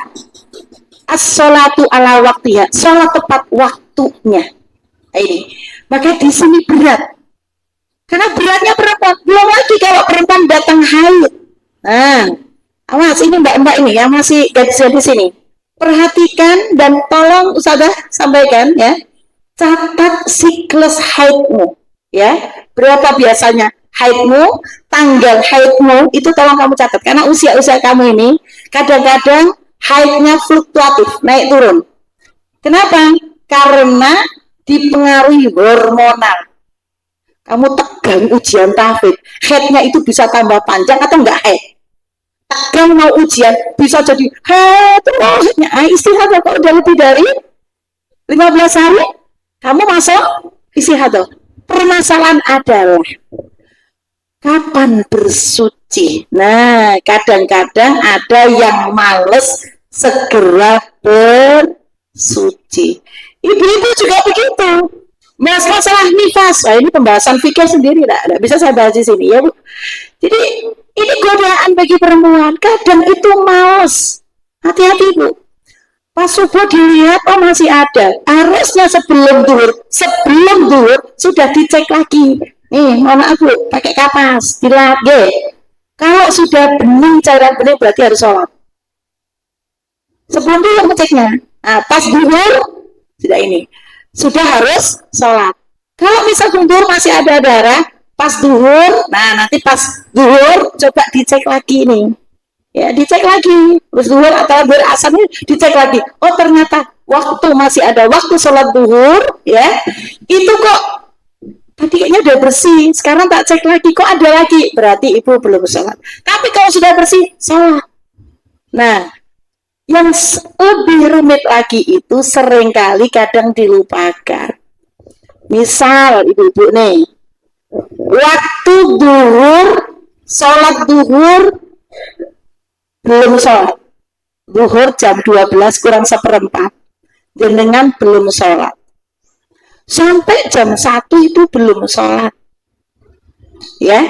Speaker 1: as-sholatu ala waktiha, sholat tepat waktunya. Ini, maka di sini berat. Karena beratnya perempuan. Belum lagi kalau perempuan datang haid. Nah, awas ini mbak-mbak ini yang masih gadis di sini. Perhatikan dan tolong Ustazah sampaikan ya. Catat siklus haidmu, ya. Berapa biasanya haidmu, tanggal haidmu itu tolong kamu catat. Karena usia-usia kamu ini kadang-kadang haidnya fluktuatif, naik turun. Kenapa? Karena dipengaruhi hormonal. Kamu tegang ujian tahfidz, haidnya itu bisa tambah panjang atau enggak haid. Tegang mau ujian, bisa jadi haid, istirahat kalau udah lebih dari 15 hari, kamu masuk istirahat. Permasalahan adalah kapan bersuci. Nah, kadang-kadang ada yang males segera bersuci. Ibu-ibu juga begitu. Masalah nifas, ini pembahasan fikih sendiri, tidak bisa saya bahas di sini ya Bu. Jadi ini godaan bagi perempuan. Kadang itu males. Hati-hati Bu. Pas subuh dilihat, oh masih ada. Harusnya sebelum duhur sudah dicek lagi. Nih, mohon maaf Bu, pakai kapas, dilihat deh. Kalau sudah bening, cairan bening berarti harus sholat. Sebelum dulu ngeceknya. Nah, pas duhur sudah ini, sudah harus sholat. Kalau misal duhur masih ada darah, pas duhur, nah nanti pas duhur coba dicek lagi nih. Ya, dicek lagi. Terus duhur atau duhur asar ini dicek lagi. Oh, ternyata waktu masih ada waktu sholat duhur, ya. Itu kok tadi kayaknya udah bersih. Sekarang tak cek lagi, kok ada lagi. Berarti ibu belum sholat. Tapi kalau sudah bersih, sholat. Nah, yang lebih rumit lagi itu seringkali kadang dilupakan. Misal ibu-ibu nih, waktu duhur, sholat duhur, belum sholat. Duhur jam 12 kurang seperempat. Jenengan belum sholat. Sampai jam 1 itu belum sholat. Ya,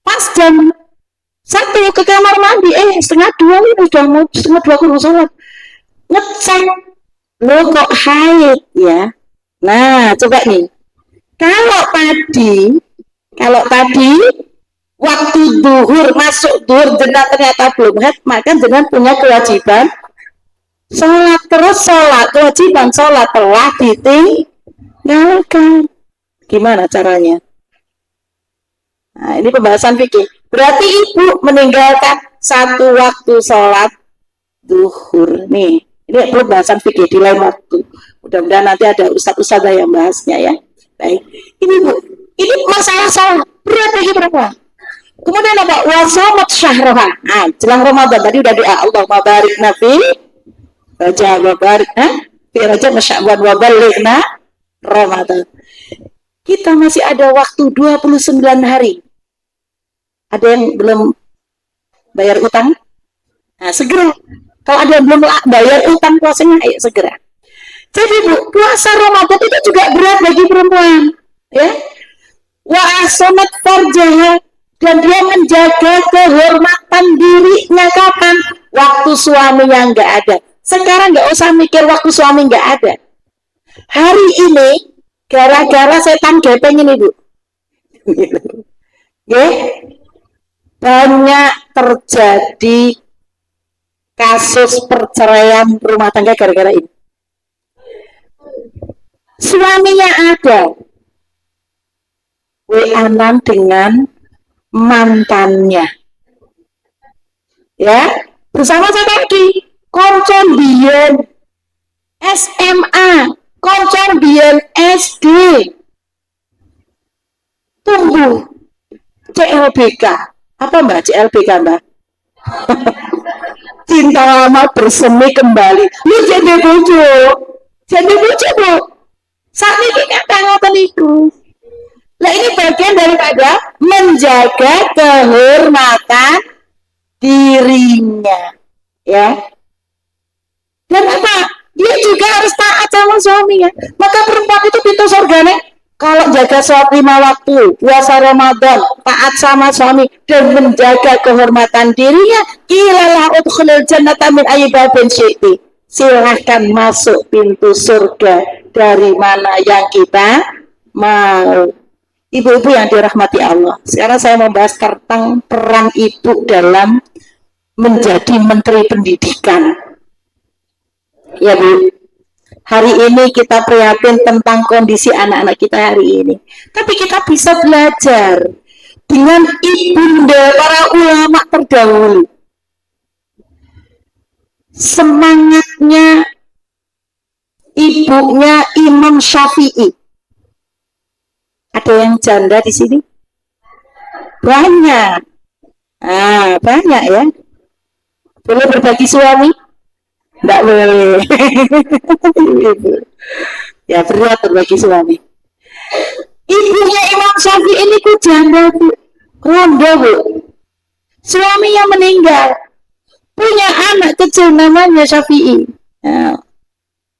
Speaker 1: pas jam 1 ke kamar mandi, setengah 2 ini udah mau setengah 2 kurang sholat. Ngecek, lo kok haid ya. Nah, coba nih. Kalau tadi waktu duhur masuk duhur jenengan ternyata belum haid, maka jenengan punya kewajiban sholat. Terus sholat, kewajiban sholat telah ditinggalkan. Gimana caranya? Nah, ini pembahasan fikih. Berarti ibu meninggalkan satu waktu sholat duhur nih. Ini pembahasan fikih di lain waktu. Mudah-mudahan nanti ada ustadz-ustadzah yang bahasnya ya. Baik. Ini Bu, ini masalah sholat. Berat bagi perempuan. Kemudian apa? Wasomat syahroha. Nah, jelang Ramadan tadi udah doa Allahumma barik nafi Raja wa barik fi Rajab Sya'ban wa balighna Ramadan. Kita masih ada waktu 29 hari. Ada yang belum bayar utang? Nah, segera. Kalau ada yang belum bayar utang puasanya, ayo segera. Jadi Bu, puasa Ramadan itu juga berat bagi perempuan. Ya. Wa ahsanat farjaha, dan dia menjaga kehormatan dirinya kapan? Waktu suaminya nggak ada. Sekarang nggak usah mikir waktu suami nggak ada. Hari ini gara-gara setan gepeng ini Bu. Ya, banyak terjadi kasus perceraian rumah tangga gara-gara ini. Suaminya ada, WA-an dengan mantannya, ya, bersama saya tadi, koncon biyen SMA, koncon biyen SD, tunggu CLBK, apa Mbak CLBK Mbak? Cinta lama bersemi kembali. Lu jadi bojo Bu. Saat ini kata ngoten niku. Nah, ini bagian daripada menjaga kehormatan dirinya, ya. Dan apa? Dia juga harus taat sama suaminya. Maka perempuan itu pintu surganya kalau jaga sholat 5 waktu, puasa Ramadan, taat sama suami, dan menjaga kehormatan dirinya, ilalah udkhulul jannata min ayyi babin syi'ti. Silahkan masuk pintu surga dari mana yang kita mau. Ibu-ibu yang dirahmati Allah, sekarang saya membahas tentang peran ibu dalam menjadi menteri pendidikan. Ya Bu, hari ini kita prihatin tentang kondisi anak-anak kita hari ini. Tapi kita bisa belajar dengan ibunda para ulama terdahulu. Semangatnya ibunya Imam Syafi'i. Ada yang janda di sini? Banyak. Banyak ya. Boleh berbagi suami? Enggak boleh. Ya, berat berbagi suami. Ibunya Imam Syafi'i ini ku janda Bu. Rondo Bu. Suaminya meninggal. Punya anak kecil namanya Syafi'i.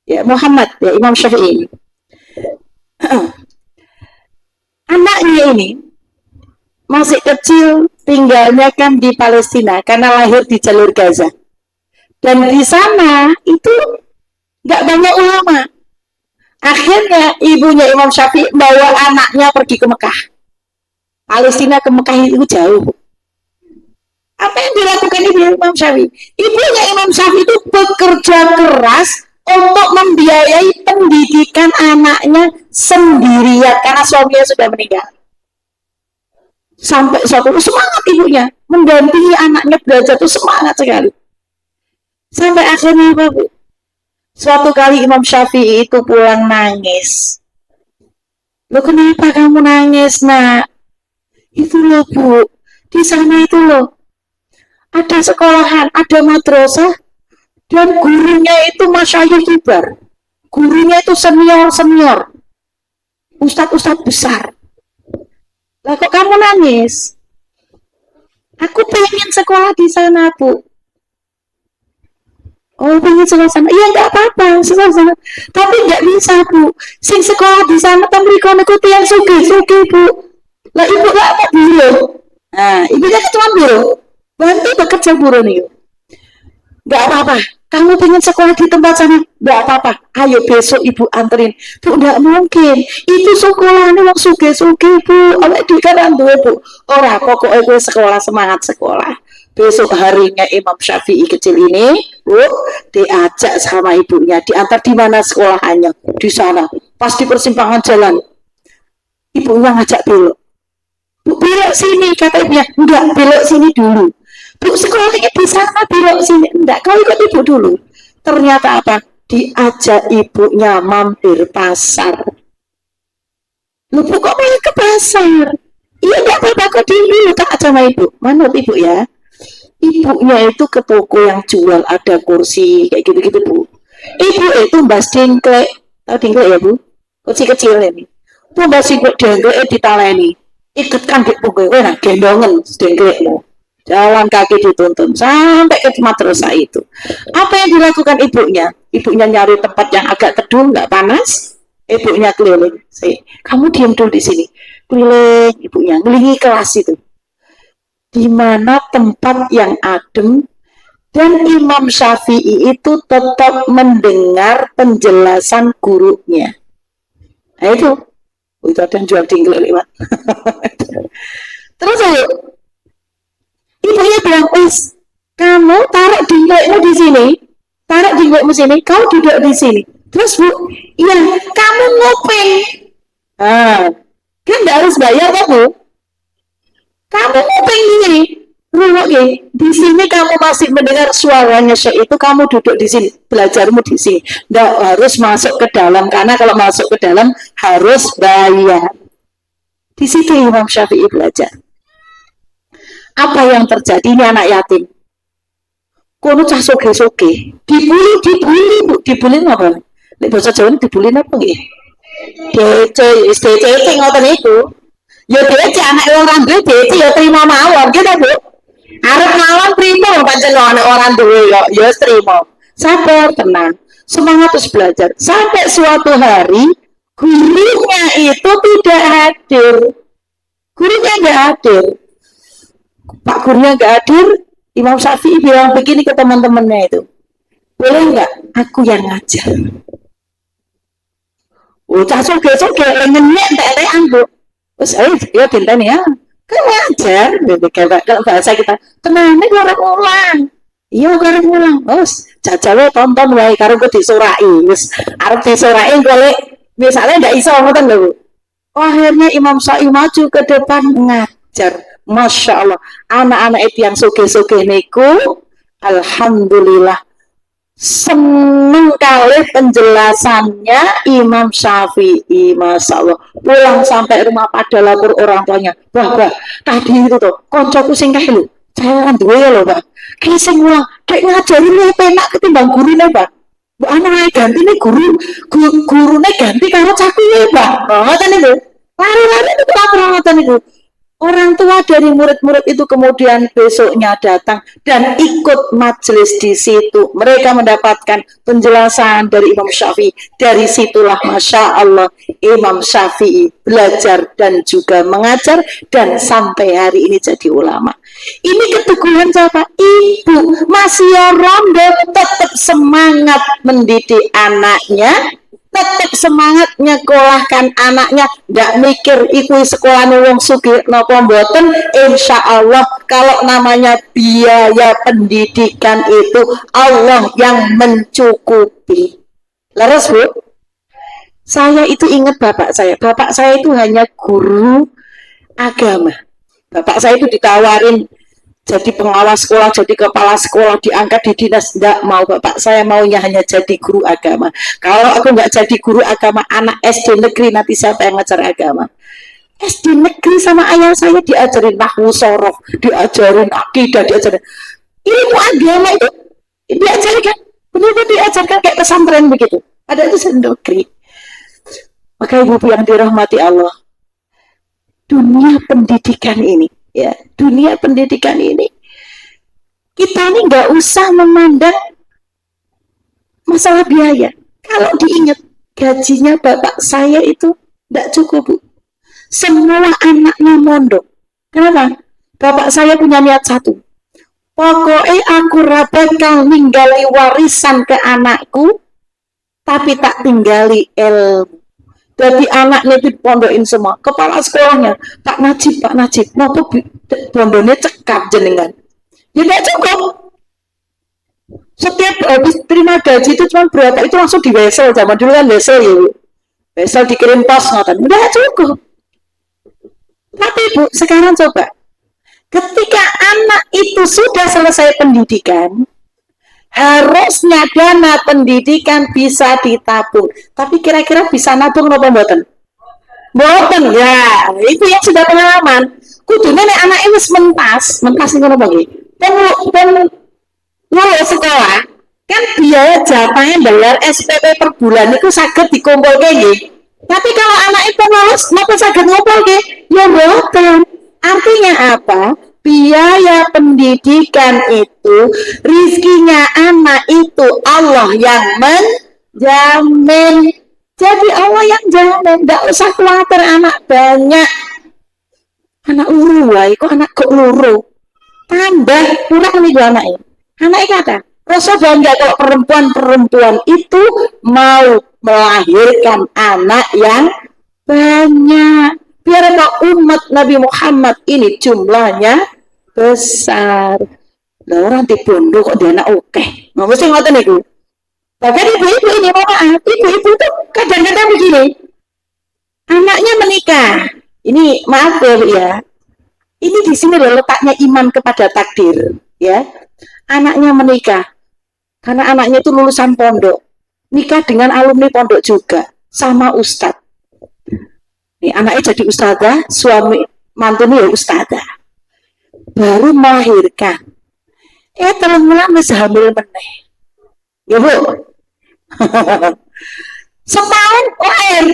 Speaker 1: Ya, Muhammad ya, Imam Syafi'i. Anaknya ini masih kecil, tinggalnya kan di Palestina karena lahir di jalur Gaza. Dan di sana itu nggak banyak ulama. Akhirnya ibunya Imam Syafi'i bawa anaknya pergi ke Mekah. Palestina ke Mekah itu jauh. Apa yang dilakukan ibu Imam Syafi'i? Ibunya Imam Syafi'i itu bekerja keras untuk membiayai pendidikan anaknya sendirian karena suaminya sudah meninggal. Sampai suatu semangat ibunya mendampingi anaknya belajar itu semangat sekali. Sampai akhirnya apa, Bu? Suatu kali Imam Syafi'i itu pulang nangis. Lo kenapa kamu nangis, nak? Itu loh, Bu, di sana itu loh ada sekolahan, ada madrasah, dan gurunya itu masyayikh kibar. Gurunya itu senior-senior, ustadz-ustadz besar. Lah kok kamu nangis? Aku pengen sekolah di sana, Bu. Oh, pengen sekolah sana. Iya, nggak apa-apa, sekolah sana. Tapi nggak bisa, Bu. Sing sekolah di sana kan mereka ikuti yang suge-suge, Bu. Lah ibu nggak apa buruh. Nah, ibu kan cuma buruh. Bantu bekerja buruh nih. Nggak apa-apa. Kamu pengen sekolah di tempat sana? Nggak apa-apa. Ayo besok ibu anterin. Bu, nggak mungkin. Itu sekolahnya yang suge-suge, Bu. Awak di kan Bu. Ora, pokoknya gue sekolah, semangat sekolah. Besok harinya Imam Syafi'i kecil ini, Bu, diajak sama ibunya, diantar di mana sekolahannya, di sana. Pas di persimpangan jalan, ibunya ngajak belok. Bu, belok sini, kata ibunya. Enggak, belok sini dulu. Bu, sekolahnya di sana, belok sini. Enggak, kau ikut ibu dulu. Ternyata apa? Diajak ibunya mampir pasar. Lu, Bu, kok main ke pasar? Iya, enggak apa-apa, kok dulu tak sama ibu. Mana ibu ya? Ibunya itu ke toko yang jual ada kursi kayak gitu-gitu, Bu. Ibu itu mbas dengklek, tahu dengklek ya, Bu? Kursi kecil ini. Bu, mbas dengklek ditaleni, ikutkan di punggung, nah gendongan dengklekmu. Jalan kaki dituntun sampai ke madrasah itu. Apa yang dilakukan ibunya? Ibunya nyari tempat yang agak teduh, nggak panas. Ibunya keliling. Kamu diam dulu di sini. Keliling ibunya, ngelingi kelas itu. Di mana tempat yang adem, dan Imam Syafi'i itu tetap mendengar penjelasan gurunya. Nah itu ada yang jual dingklek lewat. Terus ibunya bilang, wis, kamu taruh dingklekmu di sini, taruh dingklekmu sini, kau duduk di sini. Terus, Bu, iya, kamu nguping. Kan nggak harus bayar, kok, Bu? Kamu nguping ini, di sini kamu masih mendengar suaranya Syekh itu, kamu duduk di sini, belajarmu di sini. Nggak harus masuk ke dalam, karena kalau masuk ke dalam harus bayar. Di situ Imam Syafi'i belajar. Apa yang terjadi? Ini anak yatim. Kono cah soge-soge, dibully, Bu. Dibully apa? Nek bahasa Jawa dibully apa nggih? DC ngoten iku. Ya DC anak orang duwe DC ya terima mawon gitu, Bu. Arep mawon primo pancen anak orang duwe ya terima. Sabar, tenang. Semangat terus belajar. Sampai suatu hari gurunya itu tidak hadir. Gurunya nggak hadir. Pak gurunya nggak hadir, Imam Syafi'i bilang begini ke teman-temannya itu, boleh nggak aku yang ngajar? Cah soge-soge lengannya entek-entekan, Bu. Terus ya bintang ya, kan ngajar, kalau bahasa kita, tenang ini orang ulang. Iya orang ulang. Terus jajal tonton wae karo gue disurai, terus arep disurai golek misalnya ndak iso ngoten lho, Bu. Akhirnya Imam Syafi'i maju ke depan ngajar. Masya Allah, anak-anak itu yang suge-suge niku, alhamdulillah, seneng kali penjelasannya Imam Syafi'i, Masya Allah. Pulang sampai rumah pada lapor orang tuanya, bah, tadi itu tuh, koncoku sing kae lho, saya kan duwe lho, Pak. Kayak sing mulang, kayak ngajarin lu penak ketimbang gurunya, Pak. Bu anak ganti nih gurunya ganti karo caku ya, Pak. Ngoten niku. Lari-lari itu ngoten niku. Orang tua dari murid-murid itu kemudian besoknya datang dan ikut majelis di situ. Mereka mendapatkan penjelasan dari Imam Syafi'i. Dari situlah Masya Allah Imam Syafi'i belajar dan juga mengajar dan sampai hari ini jadi ulama. Ini keteguhan siapa? Ibu masih rondo tetap semangat mendidik anaknya, tetap semangat nyekolahkan anaknya, nggak mikir iku sekolah wong sugih napa mboten. Insya Allah kalau namanya biaya pendidikan itu Allah yang mencukupi. Laras Bu, saya itu ingat bapak saya. Bapak saya itu hanya guru agama. Bapak saya itu ditawarin jadi pengawas sekolah, jadi kepala sekolah, diangkat di dinas. Tidak mau, bapak saya maunya hanya jadi guru agama. Kalau aku nggak jadi guru agama, anak SD negeri nanti siapa yang ngajar agama? SD negeri sama ayah saya diajarin nahwu sorof, diajarin akidah, diajarin ilmu agama itu diajarkan, benar-benar diajarkan kayak pesantren begitu. Ada itu negeri. Maka ibu-ibu yang dirahmati Allah, dunia pendidikan ini, ya, dunia pendidikan ini, kita ini nggak usah memandang masalah biaya. Kalau diingat gajinya bapak saya itu nggak cukup Bu. Semua anaknya mondok. Kenapa? Bapak saya punya niat satu. Pokoknya aku bakal ninggali warisan ke anakku, tapi tak tinggali ilmu. Jadi anaknya itu pondokin semua. Kepala sekolahnya, Pak Najib, Pak Najib. Nopo pondoknya cekap jenengan. Ya tidak cukup. Setiap habis terima gaji itu cuma berapa, itu langsung di wesel. Zaman dulu kan wesel ya. Wesel dikirim pos, ngoten. Tidak cukup. Tapi Bu, sekarang coba. Ketika anak itu sudah selesai pendidikan, harusnya dana pendidikan bisa ditabung. Tapi kira-kira bisa nabung apa mboten? Mboten ya, itu yang sudah pengalaman. Kudune nek anake wis mentas ngono apa nggih? Pen lulus sekolah, kan biaya jatahnya bayar SPP per bulan itu saged dikumpulke nggih. Tapi kalau anak itu lulus, napa saged ngumpulke? Ya mboten. Artinya apa? Biaya pendidikan itu, rizkinya anak itu Allah yang menjamin. Jadi Allah yang jamin, tidak usah khawatir anak banyak. Anak luru, kok anak kok luru? Tambah kurang nih dua anaknya. Anaknya kata, Rasul bangga kalau perempuan-perempuan itu mau melahirkan anak yang banyak. Biar umat Nabi Muhammad ini jumlahnya besar. Lah orang di bondo kok dia anak oke. Nggak mesti ngoten niku. Bahkan ibu-ibu ini maaf, ibu-ibu tuh kadang-kadang begini. Anaknya menikah. Ini maaf ya. Ini di sini letaknya iman kepada takdir, ya. Anaknya menikah. Karena anaknya itu lulusan pondok. Nikah dengan alumni pondok juga, sama ustadz. Nih, anaknya jadi ustadzah, suami mantunya ya ustadzah. Baru melahirkan. Terus wis hamil meneh. Ya Bu. Setahun lahir.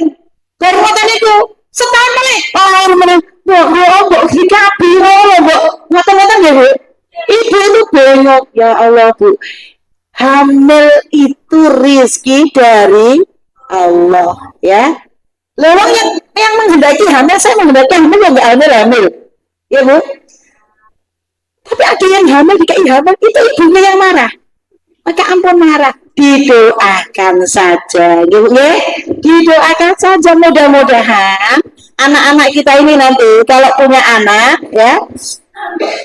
Speaker 1: Baru ngoten niku. Setahun meneh lahir meneh. Mbok dikabi mbok. Ngoten-ngoten ya Bu. Ibu itu bengok, ya Allah Bu. Hamil itu rizki dari Allah, ya. Lorong yang menghendaki hamil, saya menghendaki hamil yang nggak hamil, ya Bu. Tapi ada yang hamil, dikai hamil, itu ibunya yang marah. Maka ampun marah, didoakan saja, ya Bu, ya. Didoakan saja, mudah-mudahan anak-anak kita ini nanti kalau punya anak, ya,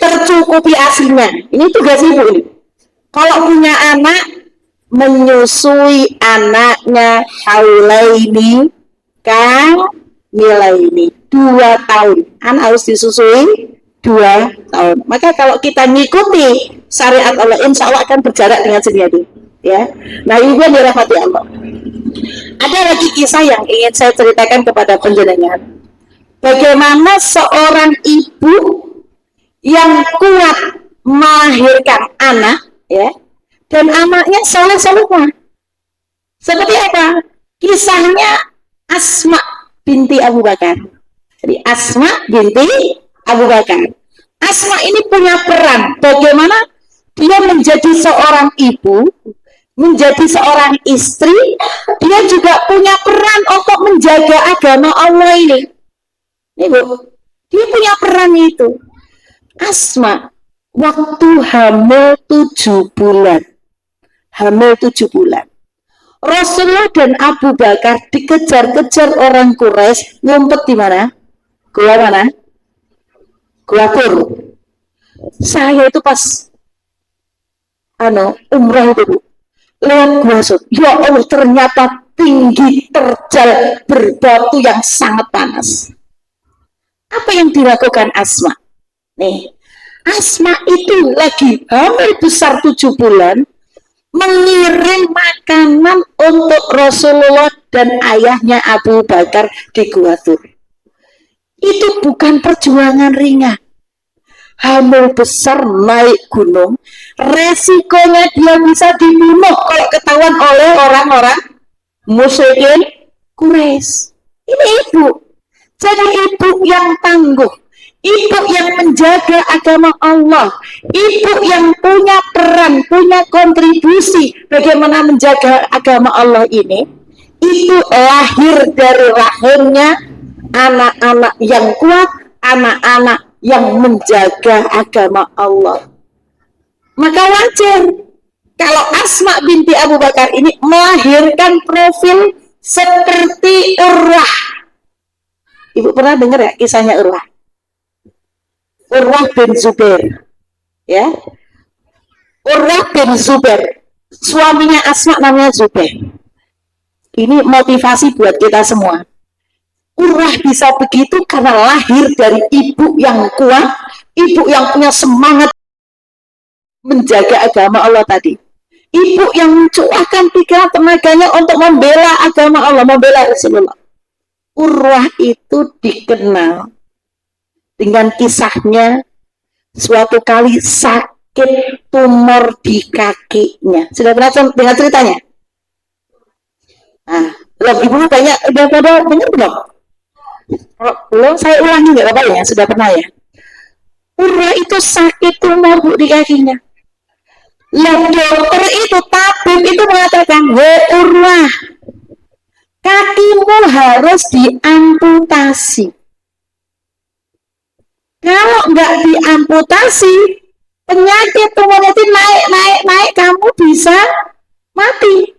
Speaker 1: tercukupi aslinya. Ini tugas ibu ini. Kalau punya anak, menyusui anaknya haulaini kamilaini 2 tahun. Anak harus disusui 2 tahun. Maka kalau kita ngikuti syariat Allah, insya Allah akan berjarak dengan sendiri. Ya. Nah, ibu yang dirahmati Allah. Ada lagi kisah yang ingin saya ceritakan kepada penjenengan. Bagaimana seorang ibu yang kuat melahirkan anak, ya, dan anaknya soleh-solehah. Seperti apa? Kisahnya Asma binti Abu Bakar. Jadi Asma binti Abu Bakar. Asma ini punya peran bagaimana dia menjadi seorang ibu, menjadi seorang istri, dia juga punya peran untuk menjaga agama Allah ini. Ibu, dia punya peran itu. Asma waktu hamil 7 bulan. Hamil 7 bulan. Rasulullah dan Abu Bakar dikejar-kejar orang Quraisy, ngumpet di mana? Gua mana? Gua Kur. Saya itu pas umrah itu Bu. lewat gua Sur. Ya Allah, ternyata tinggi, terjal, berbatu yang sangat panas. Apa yang dilakukan Asma? Nih, Asma itu lagi hamil besar 7 bulan, mengirim makanan untuk Rasulullah dan ayahnya Abu Bakar di Gua Tur. Itu bukan perjuangan ringan. Hamil besar naik gunung, resikonya dia bisa dibunuh kalau ketahuan oleh orang-orang musyrikin Quraisy. Ini ibu, jadi ibu yang tangguh, ibu yang menjaga agama Allah, ibu yang punya peran, punya kontribusi bagaimana menjaga agama Allah ini. Itu lahir dari rahimnya anak-anak yang kuat, anak-anak yang menjaga agama Allah. Maka wajar kalau Asma binti Abu Bakar ini melahirkan profil seperti Urwah. Ibu pernah dengar ya kisahnya Urwah? Urwah bin Zubair. Ya. Urwah bin Zubair. Suaminya Asma namanya Zubair. Ini motivasi buat kita semua. Urwah bisa begitu karena lahir dari ibu yang kuat, ibu yang punya semangat menjaga agama Allah tadi. Ibu yang mencurahkan pikiran tenaganya untuk membela agama Allah, membela Rasulullah. Urwah itu dikenal dengan kisahnya suatu kali sakit tumor di kakinya. Sudah pernah dengar ceritanya? Nah, belum, ibu banyak udah pada dengar belum? Belum, saya ulangi nggak apa-apa ya, sudah pernah ya. Urwah itu sakit tumor bu di kakinya. Lah dokter itu, tabib itu mengatakan, Urwah, kakimu harus diamputasi. Kalau nggak diamputasi, penyakit tumornya itu naik, kamu bisa mati.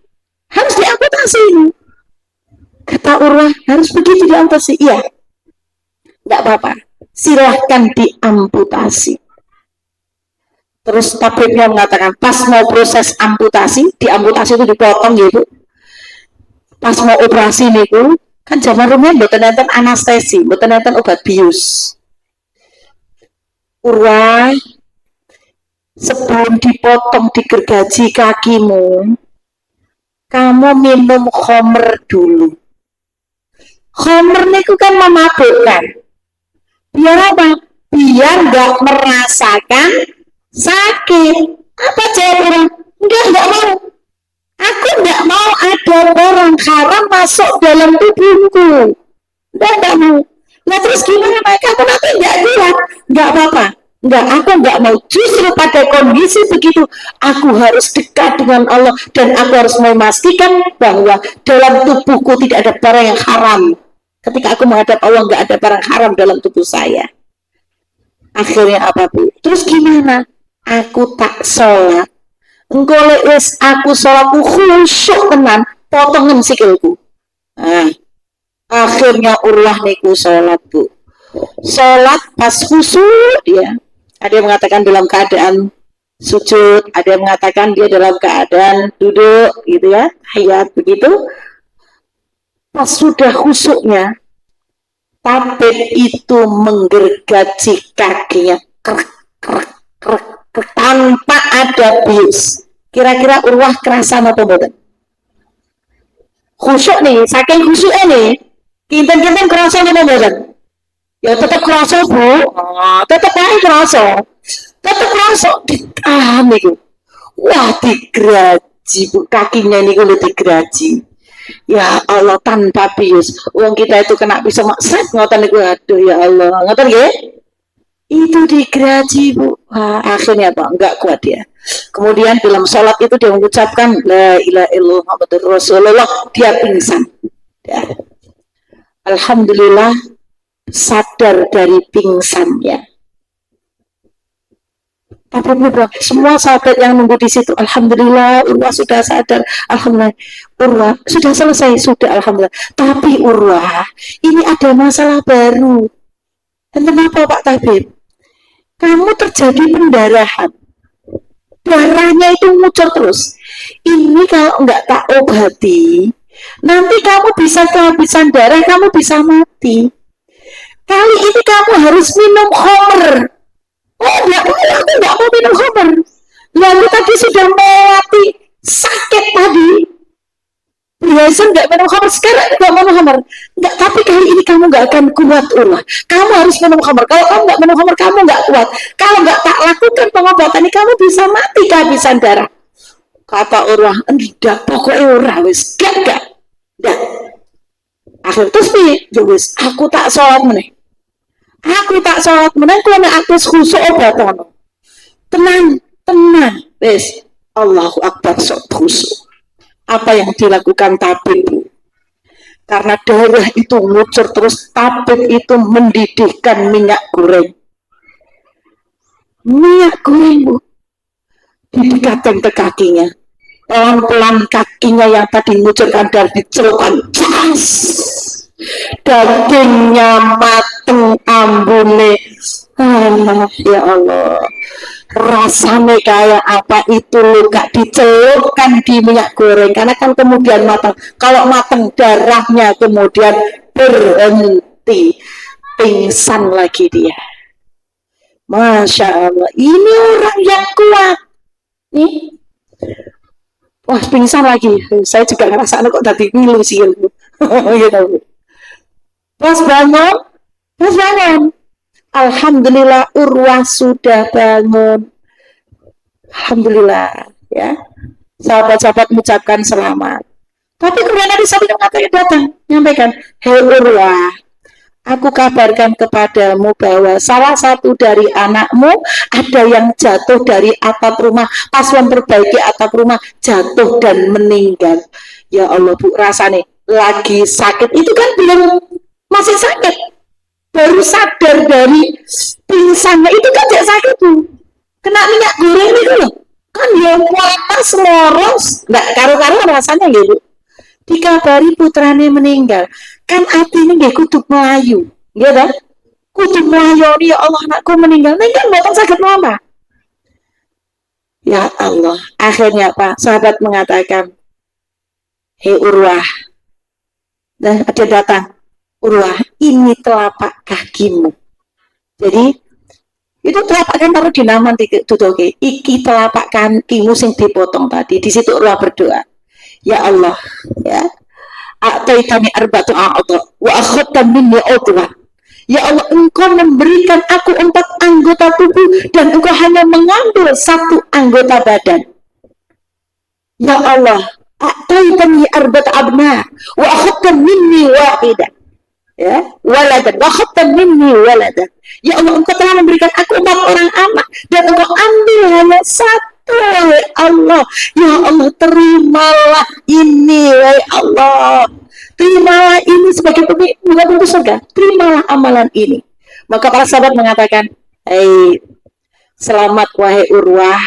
Speaker 1: Harus diamputasi. Kata Urwah, harus begitu diamputasi. Iya, nggak apa-apa, silahkan diamputasi. Terus tabibnya mengatakan, pas mau proses amputasi, diamputasi itu dipotong gitu. Pas mau operasi niku, kan zaman rumahnya mboten-enten anestesi, mboten-enten obat bius. Urwah, sebelum dipotong digergaji kakimu, kamu minum khamr dulu. Khamr niku kan memabukkan. Biar apa? Biar nggak merasakan sakit. Apa jawab orang? Enggak mau. Aku nggak mau ada barang haram masuk dalam tubuhku. Enggak mau. Nah terus gimana? Kamu nanti nggak kuat? Nggak apa-apa. Aku nggak mau. Justru pada kondisi begitu, aku harus dekat dengan Allah dan aku harus memastikan bahwa dalam tubuhku tidak ada barang yang haram. Ketika aku menghadap Allah, nggak ada barang haram dalam tubuh saya. Akhirnya apa bu? Terus gimana? Aku tak sholat. Engkau wis aku sholatku khusyuk tenan, potongan sikilku. Nah, akhirnya Urwah niku sholat bu. Sholat pas khusyuk dia. Ada yang mengatakan dalam keadaan sujud, ada yang mengatakan dia dalam keadaan duduk, gitu ya, tahiyat begitu. Pas sudah khusyuknya, tabib itu menggergaji kakinya krek, krek, krek, krek, tanpa ada bius. Kira-kira Urwah kerasan atau bukan? Khusyuk nih, saking khusyuknya nih, kinten-kinten kerasa atau bukan? Ya tetap kerasa bu, tetap aja kerasa, tetap kerasa, ditahan nih. Wah digraji bu, kakinya ini kalau digraji. Ya Allah tanpa bius, uang kita itu kena pisau maksat ngoten niku, aduh ya Allah, ngoten nggih. Itu digraji bu. Wah, akhirnya apa? Enggak kuat dia. Kemudian dalam sholat itu dia mengucapkan la ilaha illallah Muhammadur Rasulullah, dia pingsan. Ya. Alhamdulillah sadar dari pingsannya. Tapi semua sahabat yang nunggu di situ, alhamdulillah Urwah sudah sadar, alhamdulillah Urwah sudah selesai, sudah alhamdulillah. Tapi Urwah ini ada masalah baru. Dan kenapa Pak Tabib? Kamu terjadi pendarahan darahnya itu ngucur terus. Ini kalau nggak tak obati, nanti kamu bisa kehabisan darah, kamu bisa mati. Kali ini kamu harus minum khamr. Oh, enggak, aku nggak mau minum khamr. Lalu tadi sudah melewati sakit tadi. Biasa nggak minum khamr, sekarang nggak minum khamr. Nggak, tapi kali ini kamu nggak akan kuat, Urwah. Kamu harus minum khamr. Kalau kamu nggak minum khamr, kamu nggak kuat. Kalau nggak tak lakukan pengobatan ini, kamu bisa mati kehabisan darah. Kata Urwah, enggak, pokoknya Urwah, wis, enggak. Akhir terus nih, wis, aku tak sholat meneh. Aku tak sholat meneh, aku nek aku khusuk obatan. Tenang, wis. Allahu Akbar, sok khusuk. Apa yang dilakukan tabib? Karena darah itu ngucur terus, tabib itu mendidihkan minyak goreng. Minyak goreng, Bu. Didekatin ke kakinya. Pelan-pelan kakinya yang tadi ngucurkan darah dicelupkan. Jas! Dagingnya mateng ambune. Ya Allah. Rasanya kayak apa itu luka dicelupkan di minyak goreng karena kan kemudian matang. Kalau matang darahnya kemudian berhenti, pingsan lagi dia. Masya Allah, ini orang yang kuat nih. Wah, pingsan lagi. Saya juga ngerasa kok tadi ngilu sih gitu. Pas bangun. Alhamdulillah Urwah sudah bangun. Alhamdulillah ya. Sahabat-sahabat mengucapkan selamat. Tapi kemudian Nabi SAW datang menyampaikan, "Hei Urwah, aku kabarkan kepadamu bahwa salah satu dari anakmu ada yang jatuh dari atap rumah, pas memperbaiki atap rumah jatuh dan meninggal." Ya Allah, Bu, rasanya lagi sakit itu kan belum masih sakit. Baru sadar dari pingsannya itu kan tidak sakit, Bu. Kena minyak goreng itu loh. Kan dia panas moros, nggak karu-karuan rasanya gitu. Dikabari putranya meninggal. Kan artinya nggak kudu Melayu, ya kan? Kudu Melayu, ya Allah, anakku meninggal. Meninggal bukan sakit apa? Ya Allah, akhirnya Pak, sahabat mengatakan, "Hei Urwah," dan ada datang, "Urwah, ini telapak kakimu." Jadi itu telapak kan taruh di naman tutuke. Iki telapak kakimu sing dipotong tadi. Di situ Urwah berdoa, "Ya Allah, ya, a'taitani arba'atu a'dha wa akhadta minni udwan." Ya Allah, Engkau memberikan aku 4 anggota tubuh dan Engkau hanya mengambil 1 anggota badan. Ya Allah, a'taitani arba'ata abna wa akhadta minni wahidah. Ya, waladan wa akhadta minni waladan. Ya Allah, Engkau telah memberikan aku 4 orang anak dan Engkau ambil hanya 1. Ya Allah, ya Allah, terimalah ini, ya Allah. Terimalah ini sebagai pintu surga. Terimalah amalan ini. Maka para sahabat mengatakan, "Hei, selamat wahai Urwah.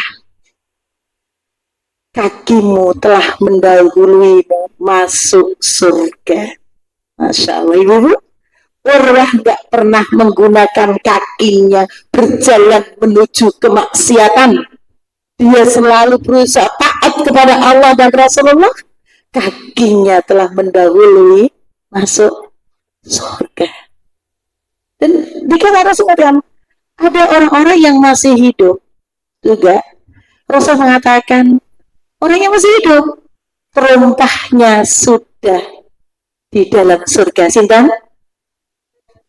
Speaker 1: Kakimu telah mendahuluimu masuk surga." Masya Allah, Ibu. Urwah nggak pernah menggunakan kakinya berjalan menuju kemaksiatan. Dia selalu berusaha taat kepada Allah dan Rasulullah. Kakinya telah mendahului masuk surga. Dan dikata Rasulullah, ada orang-orang yang masih hidup juga. Rasul mengatakan, orang yang masih hidup, terompahnya sudah di dalam surga. Sinten?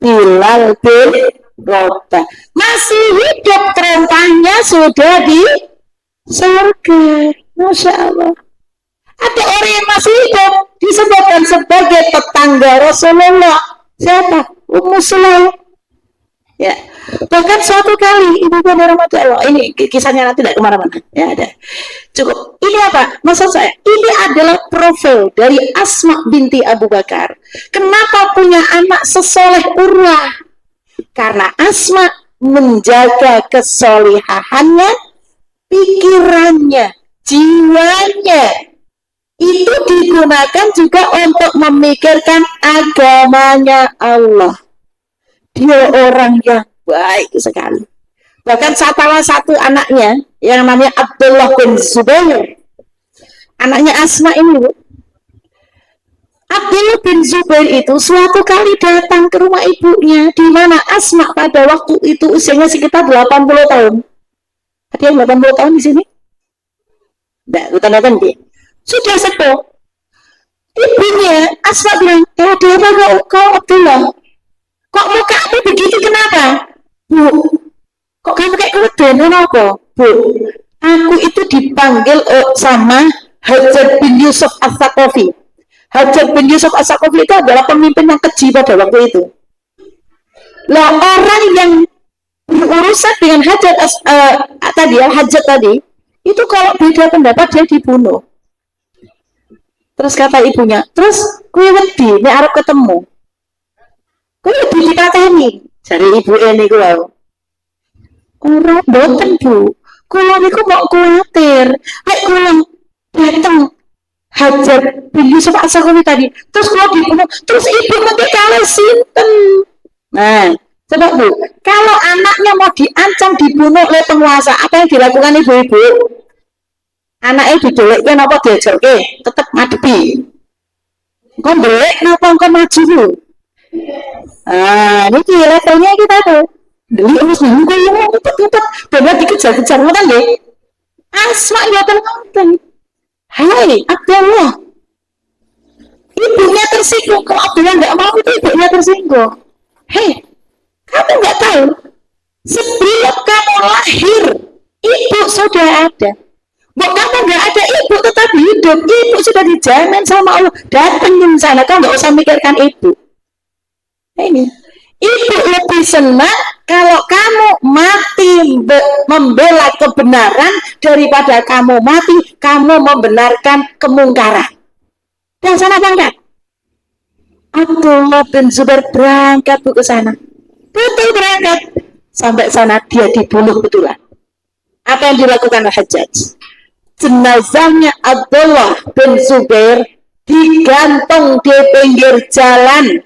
Speaker 1: Bilal bin Rabah. Masih hidup, terompahnya sudah di surga. Masya Allah. Ada orang yang masih hidup disebutkan sebagai tetangga Rasulullah. Siapa? Ummu Sulaim. Ya. Bahkan suatu kali Ibu Bunda Rahmatullah, ini kisahnya nanti tidak kemana-mana. Ya, ada. Cukup. Ini apa? Maksud saya, ini adalah profil dari Asma binti Abu Bakar. Kenapa punya anak sesoleh Urwah? Karena Asma menjaga kesolihahannya, pikirannya, jiwanya. Itu digunakan juga untuk memikirkan agamanya Allah. Dia orang yang baik sekali. Bahkan salah satu anaknya yang namanya Abdullah bin Zubair, anaknya Asma ini, Bu. Abdullah bin Zubair itu suatu kali datang ke rumah ibunya, di mana Asma pada waktu itu usianya sekitar 80 tahun. Ada yang 80 tahun di sini? Tidak, bukan dia. Sudah sepuh. Ibunya Asma bilang, ada apa kau Abdullah? Kok mukamu begitu, kenapa? Bu, kok kamu kayak kemudian, kenapa? Bu, aku itu dipanggil sama Hajar bin Yusuf As-Saqafi. Hajar bin Yusuf As-Saqafi itu adalah pemimpin yang keji pada waktu itu. Lah orang yang berurusan dengan Hajar tadi, itu kalau beda pendapat dia dibunuh. Terus kata ibunya, terus kue wedi, ini Arab ketemu. Kue wedi dikatani, cari ibu ini gue. Orang boten Bu, kalau aku mau khawatir, kalau datang Hajar bin Yusuf As-Saqafi tadi, terus kalau dibunuh, terus ibu nanti kalah sinten. Nah, coba Bu, kalau anaknya mau diancam dibunuh oleh penguasa, apa yang dilakukan ibu-ibu? Anaknya diculikkan apa diajarke? Tetap ngadepi. Kau belek, kenapa kau maju Bu? Ini levelnya kita tuh. Deli harus nunggu yang ngumpet-ngumpet, benar dikejar-kejar ngoten nggih. Asma ngoten. Hai, Abdullah. Ibunya tersinggung. Kalau Abdullah nggak mau itu ibunya tersinggung. Hei, kamu nggak tahu? Sebelum kamu lahir, ibu sudah ada. Buat kamu nggak ada, ibu tetap hidup. Ibu sudah dijamin sama Allah. Datengin sana, kamu nggak usah mikirkan ibu. Ini, ibu lebih senang kalau kamu mati membela kebenaran daripada kamu mati kamu membenarkan kemungkaran. Dan sana berangkat. Abdullah bin Zubair berangkat ke sana. Betul berangkat. Sampai sana dia dibunuh betulan. Apa yang dilakukan Hajjaj? Jenazahnya Abdullah bin Zubair digantung di pinggir jalan.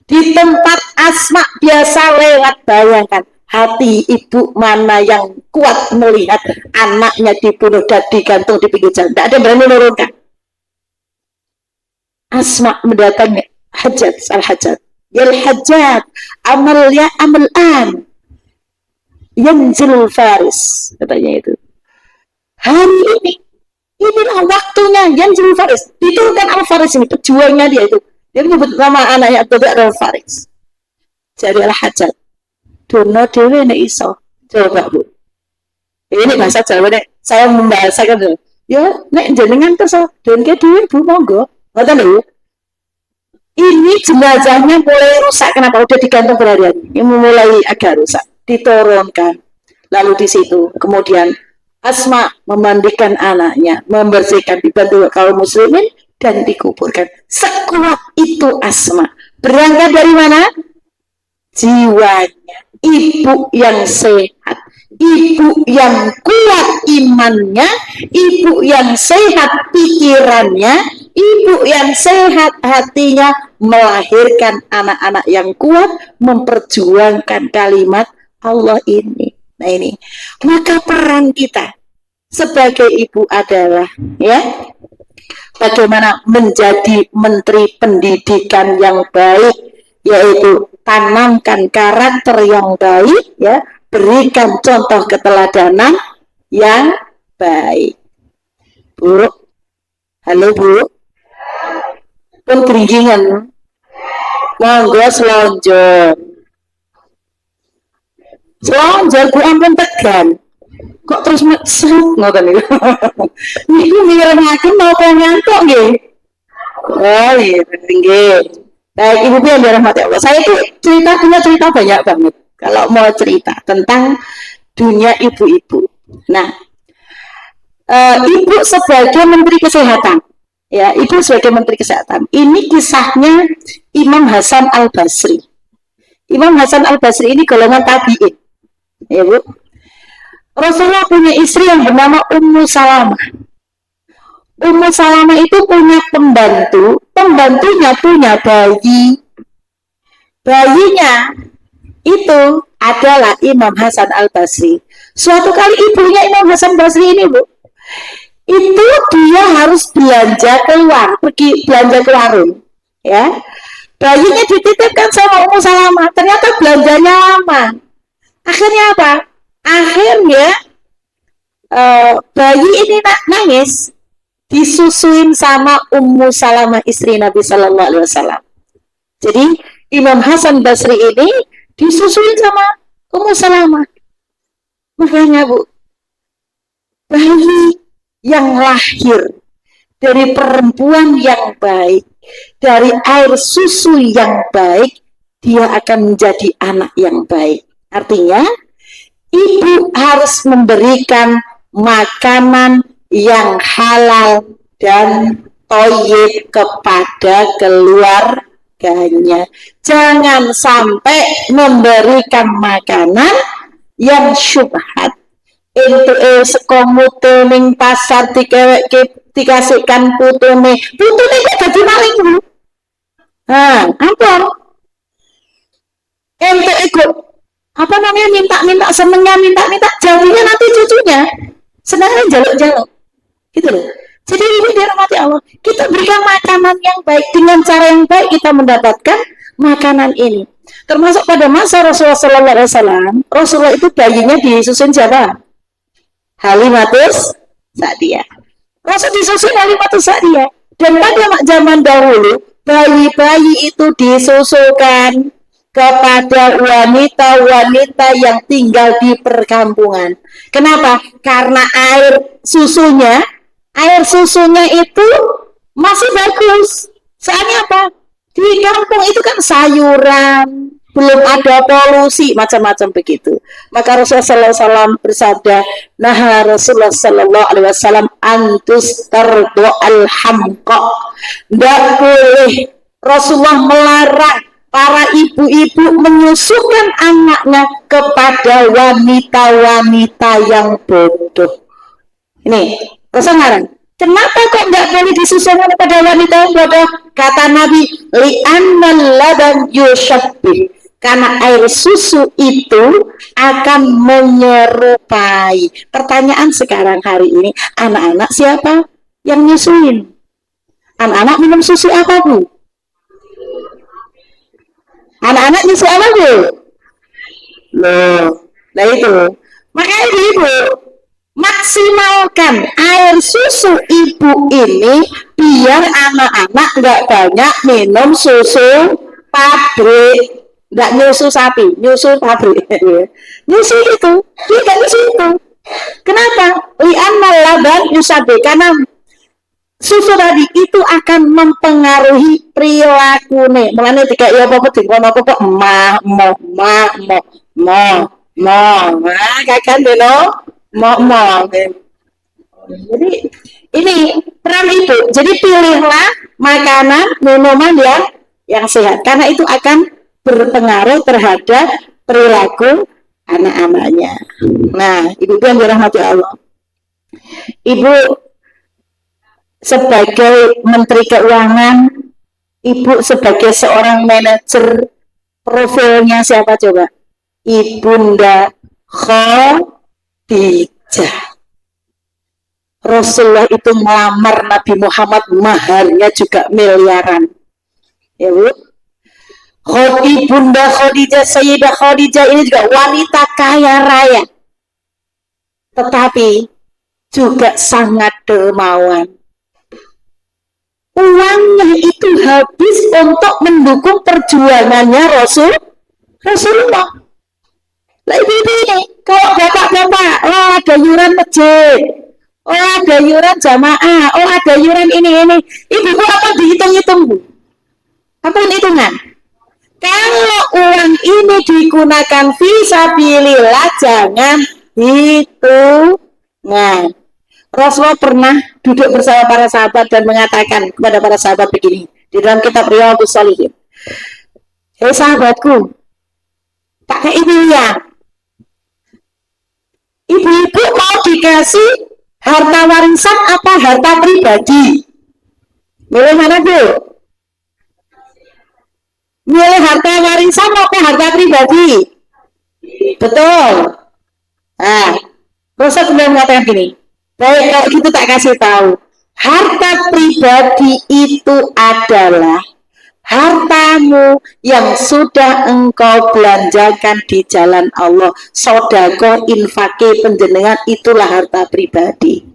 Speaker 1: Di tempat Asma biasa lewat. Bayangkan hati ibu mana yang kuat melihat anaknya dibunuh dan digantung di pinggir jalan. Tidak ada yang berani menurunkan. Asma mendatangi Hajjaj al-Hajjaj. Ya al-Hajjaj, amal ya amal an. Yanzil Faris, katanya itu. Hari ini, inilah waktunya Yanzil Faris. Diturunkan al-Faris ini, pejuangnya dia itu. Dia menyebut nama anaknya Abdullah al-Faris. Jadi al-Hajjaj. Dono dewe nek iso. Coba Bu. Ini bahasa Jawa nek saya membahasakan dulu. Ya, nek jenengan kesel, donke dhewe Bu monggo. Ngoten lho. Ini jenazahnya mulai rusak. Kenapa? Udah digantung berhari-hari. Ini mulai agak rusak. Diturunkan. Lalu di situ kemudian Asma memandikan anaknya, membersihkan, dibantu kaum muslimin dan dikuburkan. Sekuat itu Asma. Berangkat dari mana? Jiwanya. Ibu yang sehat, ibu yang kuat imannya, ibu yang sehat pikirannya, ibu yang sehat hatinya, melahirkan anak-anak yang kuat, memperjuangkan kalimat Allah ini. Nah ini, maka peran kita sebagai ibu adalah ya, bagaimana menjadi menteri pendidikan yang baik, yaitu tanamkan karakter yang baik, ya, berikan contoh keteladanan yang baik. Bu, halo Bu, pun keringingan, monggo selonjor, Bu ampun tegan, kok terus mesut ngoten niku. Niku mireng-mireng mau ngantuk nggih. Oh iya, nggih. Baik Ibu yang dirahmati Allah, saya tuh punya cerita banyak banget kalau mau cerita tentang dunia ibu-ibu. Nah, ibu sebagai Menteri Kesehatan, ya, ibu sebagai Menteri Kesehatan. Ini kisahnya Imam Hasan Al Basri. Imam Hasan Al Basri ini golongan tabi'in, ya Bu. Rasulullah punya istri yang bernama Ummu Salamah. Ummu Salamah itu punya pembantu, pembantunya punya bayi. Bayinya itu adalah Imam Hasan Al-Basri. Suatu kali ibunya Imam Hasan Basri ini, Bu, itu dia harus belanja keluar, pergi belanja ke warung, ya. Bayinya dititipkan sama Ummu Salamah, ternyata belanjanya lama. Akhirnya apa? Akhirnya bayi ini nangis, disusuin sama Ummu Salamah, istri Nabi Sallallahu Alaihi Wasallam. Jadi Imam Hasan Basri ini disusuin sama Ummu Salamah. Makanya, Bu, bayi yang lahir dari perempuan yang baik, dari air susu yang baik, dia akan menjadi anak yang baik. Artinya, ibu harus memberikan makanan yang halal dan thayyib kepada keluarganya. Jangan sampai memberikan makanan yang syubhat. Itu sekomute ning pasar dikasihkan putune kok dadi maling, Bu. Apa? Ente apa namanya, minta-minta, senengnya minta-minta, jadinya nanti cucunya senangnya jaluk-jaluk, gitu loh. Jadi ini dirahmati Allah, kita berikan makanan yang baik, dengan cara yang baik kita mendapatkan makanan ini. Termasuk pada masa Rasulullah Sallallahu Alaihi Wasallam, Rasulullah itu bayinya disusun siapa? Halimatus Sa'diyah. Rasul disusun Halimatus Sa'diyah. Dan pada zaman dahulu, bayi-bayi itu disusukan kepada wanita-wanita yang tinggal di perkampungan. Kenapa? Karena air susunya itu masih bagus. Soalnya apa? Di kampung itu kan sayuran, belum ada polusi, macam-macam begitu. Maka Rasulullah SAW bersabda, nah Rasulullah SAW antus tardo al-hamqa. Tidak boleh Rasulullah melarang para ibu-ibu menyusukan anaknya kepada wanita-wanita yang bodoh. Ini Rasul ngarang. Kenapa kok nggak boleh disusukan kepada wanita yang bodoh? Kata Nabi, li'annal laban yushabbih. Karena air susu itu akan menyerupai. Pertanyaan sekarang hari ini, anak-anak siapa yang nyusuin? Anak-anak minum susu apa, Bu? Anak-anak nyusu apa, Bu? Loh, nah itu. Makanya ibu, maksimalkan air susu ibu ini biar anak-anak nggak banyak minum susu pabrik. Nggak nyusu sapi, nyusu pabrik. Nyusu itu, tidak nyusu itu. Kenapa? Li'anna laban yusabe, karena susu tadi itu akan mempengaruhi perilaku nih. Mulanya tiga ya apa kok kakan deno mau. Jadi ini peran ibu. Jadi pilihlah makanan, minuman yang sehat, karena itu akan berpengaruh terhadap perilaku anak-anaknya. Nah, ibu yang dirahmati Allah, ibu sebagai Menteri Keuangan, ibu sebagai seorang manajer, profilnya siapa coba? Ibunda Khadijah. Rasulullah itu melamar Nabi Muhammad, maharnya juga miliaran. Ya, Bu. Ibunda Khadijah, Sayyidah Khadijah ini juga wanita kaya raya, tetapi juga sangat dermawan. Uangnya itu habis untuk mendukung perjuangannya Rasulullah. Lah ini, kalau bapak-bapak, ada yuran masjid, ada yuran jamaah, ada yuran ini. Ibu apa dihitung-hitung, Bu? Apa hitungan? Kalau uang ini digunakan fisabilillah, jangan hitungan. Rasulullah pernah duduk bersama para sahabat dan mengatakan kepada para sahabat begini di dalam kitab Riyadhus Shalihin. Hei sahabatku, pakai ini ya. Ibu-ibu mau dikasih harta warisan apa harta pribadi? Milih mana, Bu? Milih harta warisan atau harta pribadi? Betul. Nah, Rosa kemudian mengatakan gini, baik kalau gitu tak kasih tahu, harta pribadi itu adalah hartamu yang sudah engkau belanjakan di jalan Allah. Sodako, infake, penjenengan, itulah harta pribadi.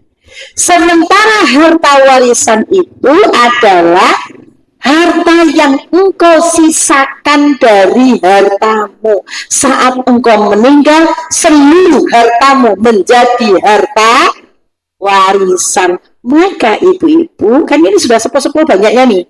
Speaker 1: Sementara harta warisan itu adalah harta yang engkau sisakan dari hartamu. Saat engkau meninggal, seluruh hartamu menjadi harta warisan. Maka ibu-ibu, kan ini sudah sepuh-sepuh banyaknya nih,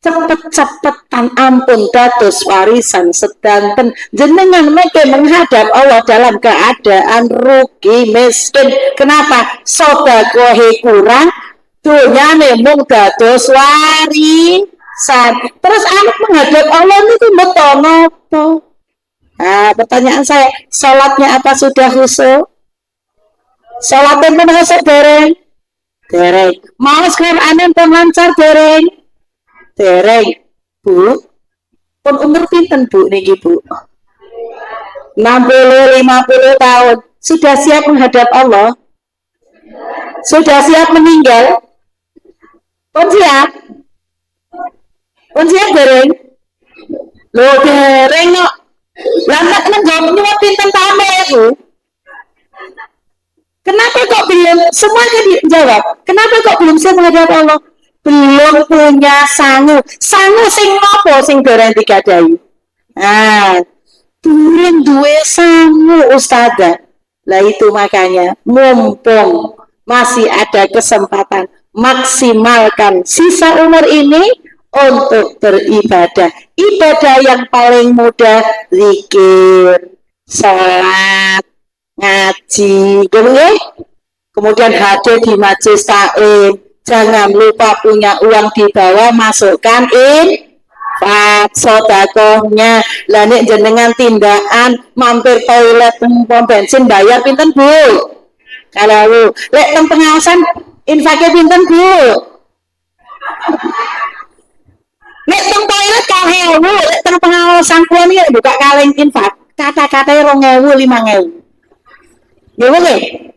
Speaker 1: cepet-cepetan ampun dados warisan sedanten jenengan meke menghadap Allah dalam keadaan rugi miskin. Kenapa? Sedekah kurang, dunyane mung dados warisan. Terus anak menghadap Allah itu betul napa? Nah, pertanyaan saya, sholatnya apa sudah khusyuk? Sholatnya pun khusyuk dereng? Dereng. Mau Qur'anen pun lancar dereng? Dereng. Bu, pun umur pinten Bu niki Bu? 60 50 tahun. Sudah siap menghadap Allah? Sudah siap meninggal? Pun siap? Pun siap dereng? Lo dereng no. Lantak menjawab nyuwun pinten tame Bu? Kenapa kok belum? Semuanya dijawab. Kenapa kok belum siap menghadap Allah? Belum punya sangu. Sangu sing nopo sing dereng digadai. Nah, belum duwe sangu Ustazah. Lah itu makanya mumpung masih ada kesempatan, maksimalkan sisa umur ini untuk beribadah. Ibadah yang paling mudah zikir, sholat, ngaji, gitu ya. Kemudian hadir di majelis taklim. Jangan lupa punya uang di bawah, masukkan infak sodakohnya. Lah nek jenengan tindakan mampir toilet pom bensin bayar pinten Bu? Kalau lek teng pengawasan infaknya pinten Bu? Nek teng toilet 2.000, lek teng pengawasan kuwi ya buka kaleng infak. Kata-katanya 2.000 5.000. Ya boleh.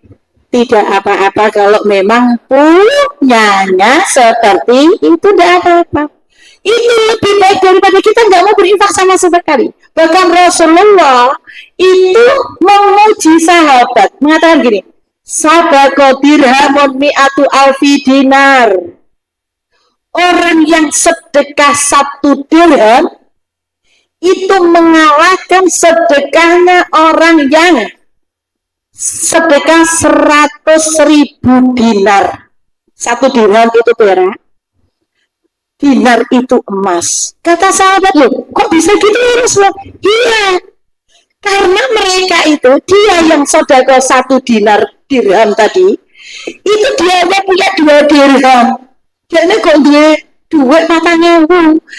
Speaker 1: Tidak apa-apa kalau memang punyanya seperti itu, tidak apa-apa. Itu lebih baik daripada kita nggak mau berinfak sama sekali. Bahkan Rasulullah itu memuji sahabat, mengatakan gini, sadaqah dirhamun mi'atu alfi dinar. Orang yang sedekah 1 dirham itu mengalahkan sedekahnya orang yang sedekah 100.000 dinar. 1 dirham itu perak, dinar itu emas. Kata sahabat, loh kok bisa gitu ya Rasulullah? Iya, karena mereka itu, dia yang sedekah 1 dirham tadi, itu dia punya 2 dirham. Dia ini kok duit 4.000,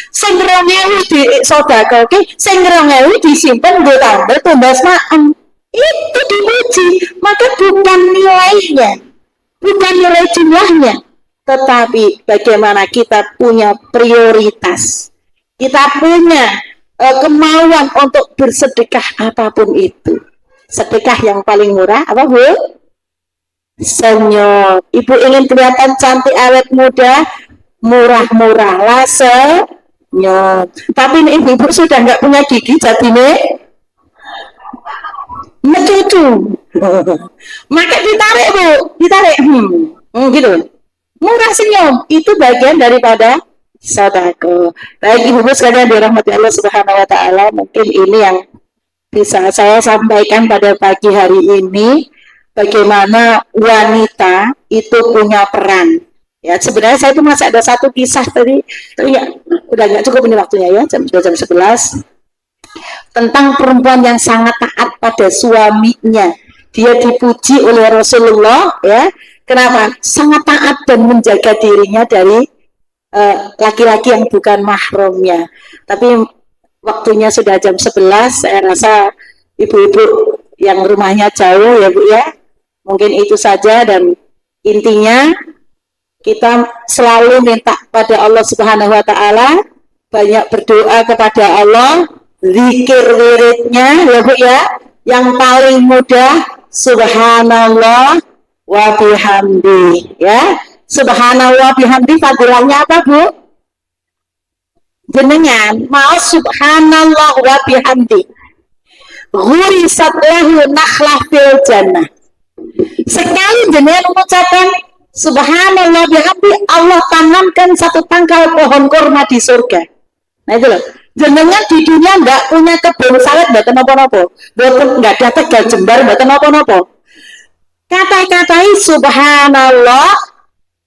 Speaker 1: sing 2.000 di sedekah, oke, sing 2.000 disimpan gue tambah tumbas maem. Itu dipuji. Maka bukan nilainya, bukan nilai jumlahnya, tetapi bagaimana kita punya prioritas, kita punya kemauan untuk bersedekah apapun itu. Sedekah yang paling murah apa Bu? Senyum. Ibu ingin kelihatan cantik, awet muda, murah-murahlah senyum. Tapi ini ibu sudah nggak punya gigi, jadi nih mencucu. Maka ditarik Bu, ditarik. Gitu. Murah senyum itu bagian daripada sedekah. Baik ibu sekalian dirahmati Allah Subhanahu wa taala, mungkin ini yang bisa saya sampaikan pada pagi hari ini, bagaimana wanita itu punya peran. Ya, sebenarnya saya itu masih ada satu kisah tadi, tapi ya udah nggak cukup ini waktunya ya, jam 11 tentang perempuan yang sangat taat pada suaminya. Dia dipuji oleh Rasulullah, ya. Kenapa? Sangat taat dan menjaga dirinya dari laki-laki yang bukan mahramnya. Tapi waktunya sudah jam 11, saya rasa ibu-ibu yang rumahnya jauh ya Bu ya. Mungkin itu saja, dan intinya kita selalu minta pada Allah Subhanahu wa taala, banyak berdoa kepada Allah, zikir wiridnya ya Bu ya, Yang paling mudah subhanallah wa bihamdi, ya. Subhanallah bihamdi fadilahnya apa, Bu? Jenengan mau subhanallah wa bihamdi. Ghurisat lahu nakhlah fil jannah. Sekali jenengan mengucapkan subhanallah bihamdi, Allah tanamkan satu tangkal pohon kurma di surga. Nah itu loh. Jenengan di dunia enggak punya kebun sawit mboten napa-napa. Mboten enggak ada tegal jembar mboten napa-napa. Kata-katai subhanallah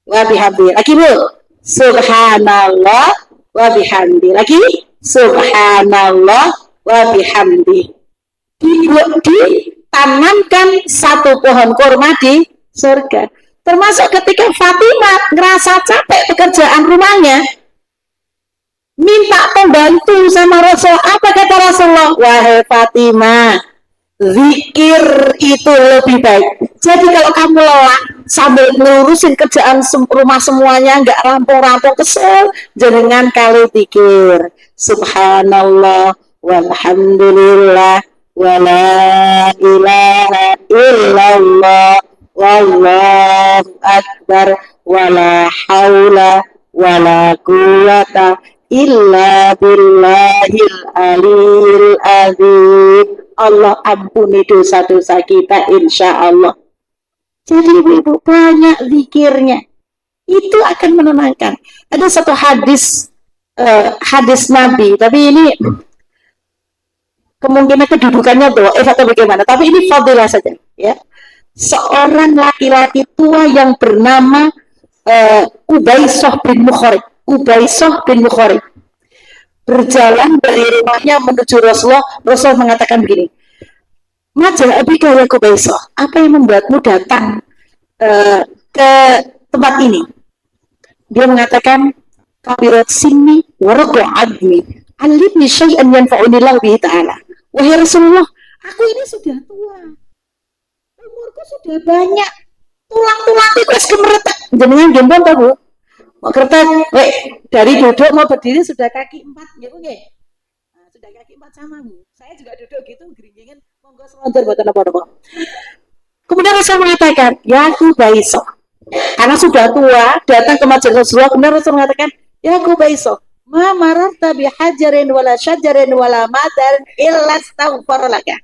Speaker 1: wa bihamdi. Lagi Bu. Subhanallah wa bihamdi. Lagi subhanallah wa bihamdi. Ditanamkan satu pohon kurma di surga. Termasuk ketika Fatimah ngerasa capek pekerjaan rumahnya, minta pembantu sama Rasul. Apa kata Rasulullah? Wahai Fatimah, zikir itu lebih baik. Jadi kalau kamu lelah sambil ngurusin kerjaan rumah semuanya nggak rampung-rampung, kesel, jangan kali zikir subhanallah walhamdulillah wala ilaha illallah wallahu akbar wala haula wala quwata illa billahil aliyil azim. Allah ampuni dosa-dosa kita insya Allah. Jadi ibu banyak zikirnya, itu akan menenangkan. Ada satu hadis Nabi, tapi ini kemungkinan kedudukannya dhaif atau bagaimana, tapi ini fadilah saja, ya. Seorang laki-laki tua yang bernama Ubaisah bin Mukharib berjalan dari rumahnya menuju Rasulullah. Rasul mengatakan begini, Majah abika ya Ubaisah, apa yang membuatmu datang ke tempat ini? Dia mengatakan, kabirat sinni waraqu admi alibni syai'an yanfa'unillahu bihi ta'ala. Wahai Rasulullah, aku ini sudah tua, umurku sudah banyak, tulang-tulangku wis kemeretak. Jenengan gembon ta, Bu? Mau kertas, dari duduk mau berdiri sudah kaki 4, ya Bu nggih. Nah, sudah kaki 4 sama Bu. Saya juga duduk gitu geringingan, monggo selonjor mboten apa-apa. Kemudian Rasul mengatakan, ya Ubaisah, karena sudah tua, datang ke masjid Rasulullah. Kemudian Rasul mengatakan, ya Ubaisah, ma mararta bi hajarin wala syajarin wala madarin illa astaghfaralaka.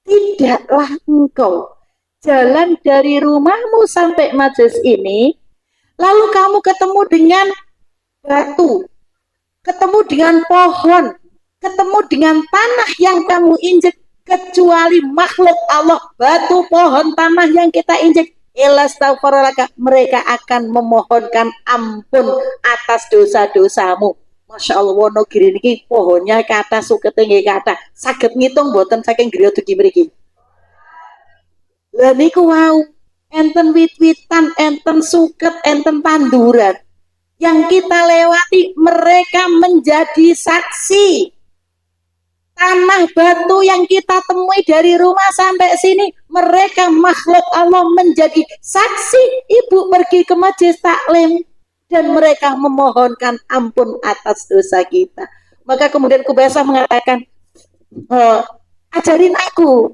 Speaker 1: Tidaklah engkau jalan dari rumahmu sampai majelis ini, lalu kamu ketemu dengan batu, ketemu dengan pohon, ketemu dengan tanah yang kamu injek, kecuali makhluk Allah, batu, pohon, tanah yang kita injek, ilastaghfaralaka, mereka akan memohonkan ampun atas dosa-dosamu. Masya Allah, Wonogiri ini pohonnya kata sukete nggih kata, saged ngitung mboten saking griya dugi mriki. Lah niku wau, enten wit-witan, enten suket, enten tanduran yang kita lewati, mereka menjadi saksi. Tanah batu yang kita temui dari rumah sampai sini, mereka makhluk Allah menjadi saksi. Ibu pergi ke majelis taklim dan mereka memohonkan ampun atas dosa kita. Maka kemudian Ubaisah mengatakan, ajarin aku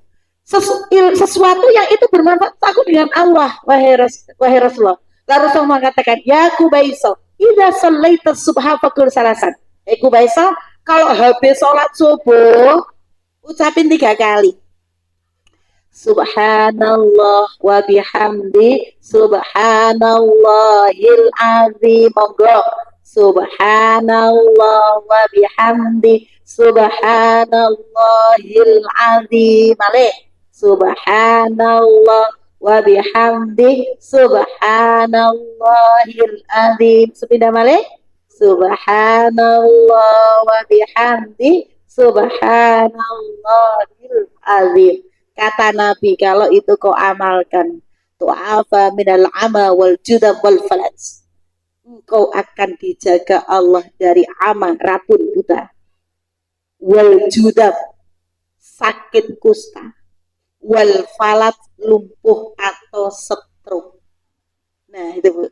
Speaker 1: sesuatu yang itu bermanfaat aku dengan Allah, wahai Rasulullah. Lalu Rasul mengatakan, ya Ubaisah, idza shallaita subha faqul salasan. Ubaisah, kalau habis sholat subuh, ucapin 3 kali. Subhanallah wa bihamdi, subhanallahil azim. Monggo. Subhanallah wa bihamdi, subhanallahil azim. Malih. Subhanallah wa bihamdi, subhanallahil azim. Sepindah malih. Subhanallah wa bihamdi, subhanallahil azim. Kata Nabi, kalau itu kau amalkan, tu'afa minal ama wal judab wal falaj, engkau akan dijaga Allah dari ama, rabun, buta, wal judab, sakit kusta, wal falat, lumpuh atau stroke. Nah itu Bu,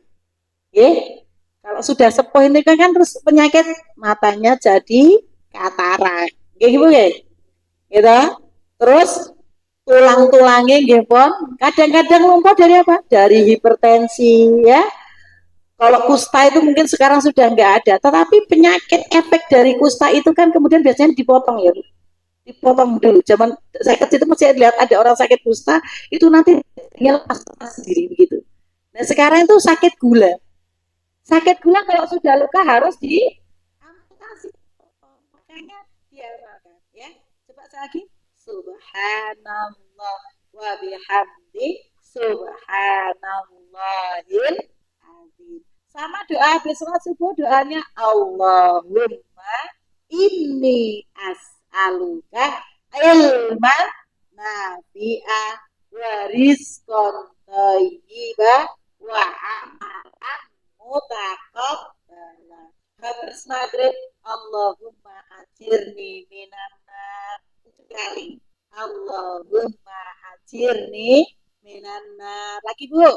Speaker 1: kalau sudah sepuh ini kan terus penyakit matanya jadi katarak, gitu. Terus tulang-tulangnya nggih pon kadang-kadang lumpuh dari apa? Dari hipertensi ya. Kalau kusta itu mungkin sekarang sudah nggak ada, tetapi penyakit efek dari kusta itu kan kemudian biasanya dipotong ya, dipotong dulu. Zaman saya kecil itu masih lihat ada orang sakit kusta itu nanti lepas sendiri begitu. Nah sekarang itu sakit gula. Sakit gula kalau sudah luka harus diamputasi. Makanya diamalkan ya. Coba saya lagi. Subhanallah wa bihamdi subhanallahil azim. Sama doa habis sholat subuh doanya Allahumma inni as'aluka ilman nafi'a wa rizqan thayyibah wa amalan mutaqabbala. Habis maghrib Allahumma ajirni minan nar kali. Allahumma ajirni minan nar. Lagi Bu.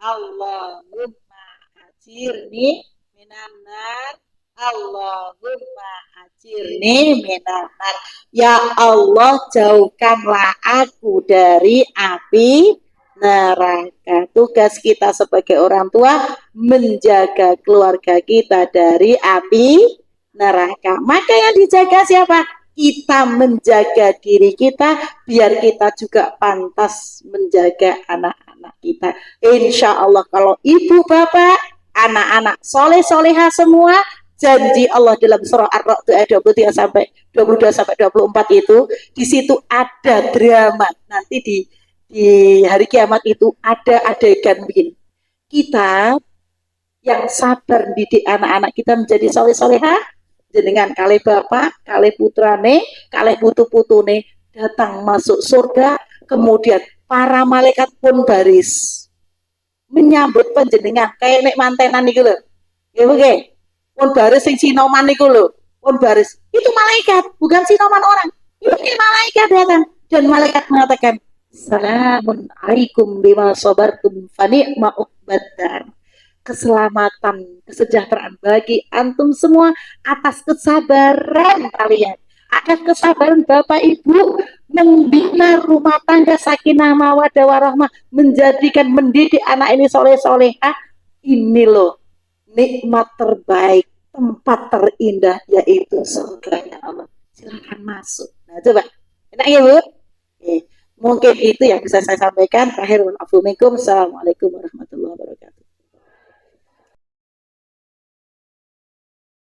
Speaker 1: Allahumma ajirni minan nar. Allahumma ajirni minan nar. Ya Allah jauhkanlah aku dari api neraka. Tugas kita sebagai orang tua menjaga keluarga kita dari api neraka. Maka yang dijaga siapa? Kita menjaga diri kita biar kita juga pantas menjaga anak-anak kita. Insya Allah kalau ibu bapak anak-anak soleh soleha semua janji Allah dalam surah Ar-Ra'd ayat 23 sampai 22 sampai 24 itu di situ ada drama nanti di hari kiamat itu ada adegan begini kita yang sabar didik anak-anak kita menjadi soleh soleha jenengan kali bapak, kali putrane, kali putu-putune datang masuk surga, kemudian para malaikat pun baris menyambut panjenengan kayak nek mantenan niku lho. Ya oke. Pun baris sing sinoman niku lho. Pun baris. Itu malaikat, bukan sinoman orang. Itu malaikat datang dan malaikat mengatakan, "Assalamun alaikum bima sabartum fa ni'ma uqbad." Keselamatan, kesejahteraan bagi antum semua atas kesabaran kalian, atas kesabaran Bapak Ibu membina rumah tangga sakinah mawaddah warahmah, menjadikan mendidik anak ini soleh solehah. Ini loh nikmat terbaik, tempat terindah yaitu surganya Allah. Silahkan masuk. Nah coba, enak ya Bu? Mungkin itu yang bisa saya sampaikan. Akhirul afumikum. Assalamualaikum warahmatullahi wabarakatuh.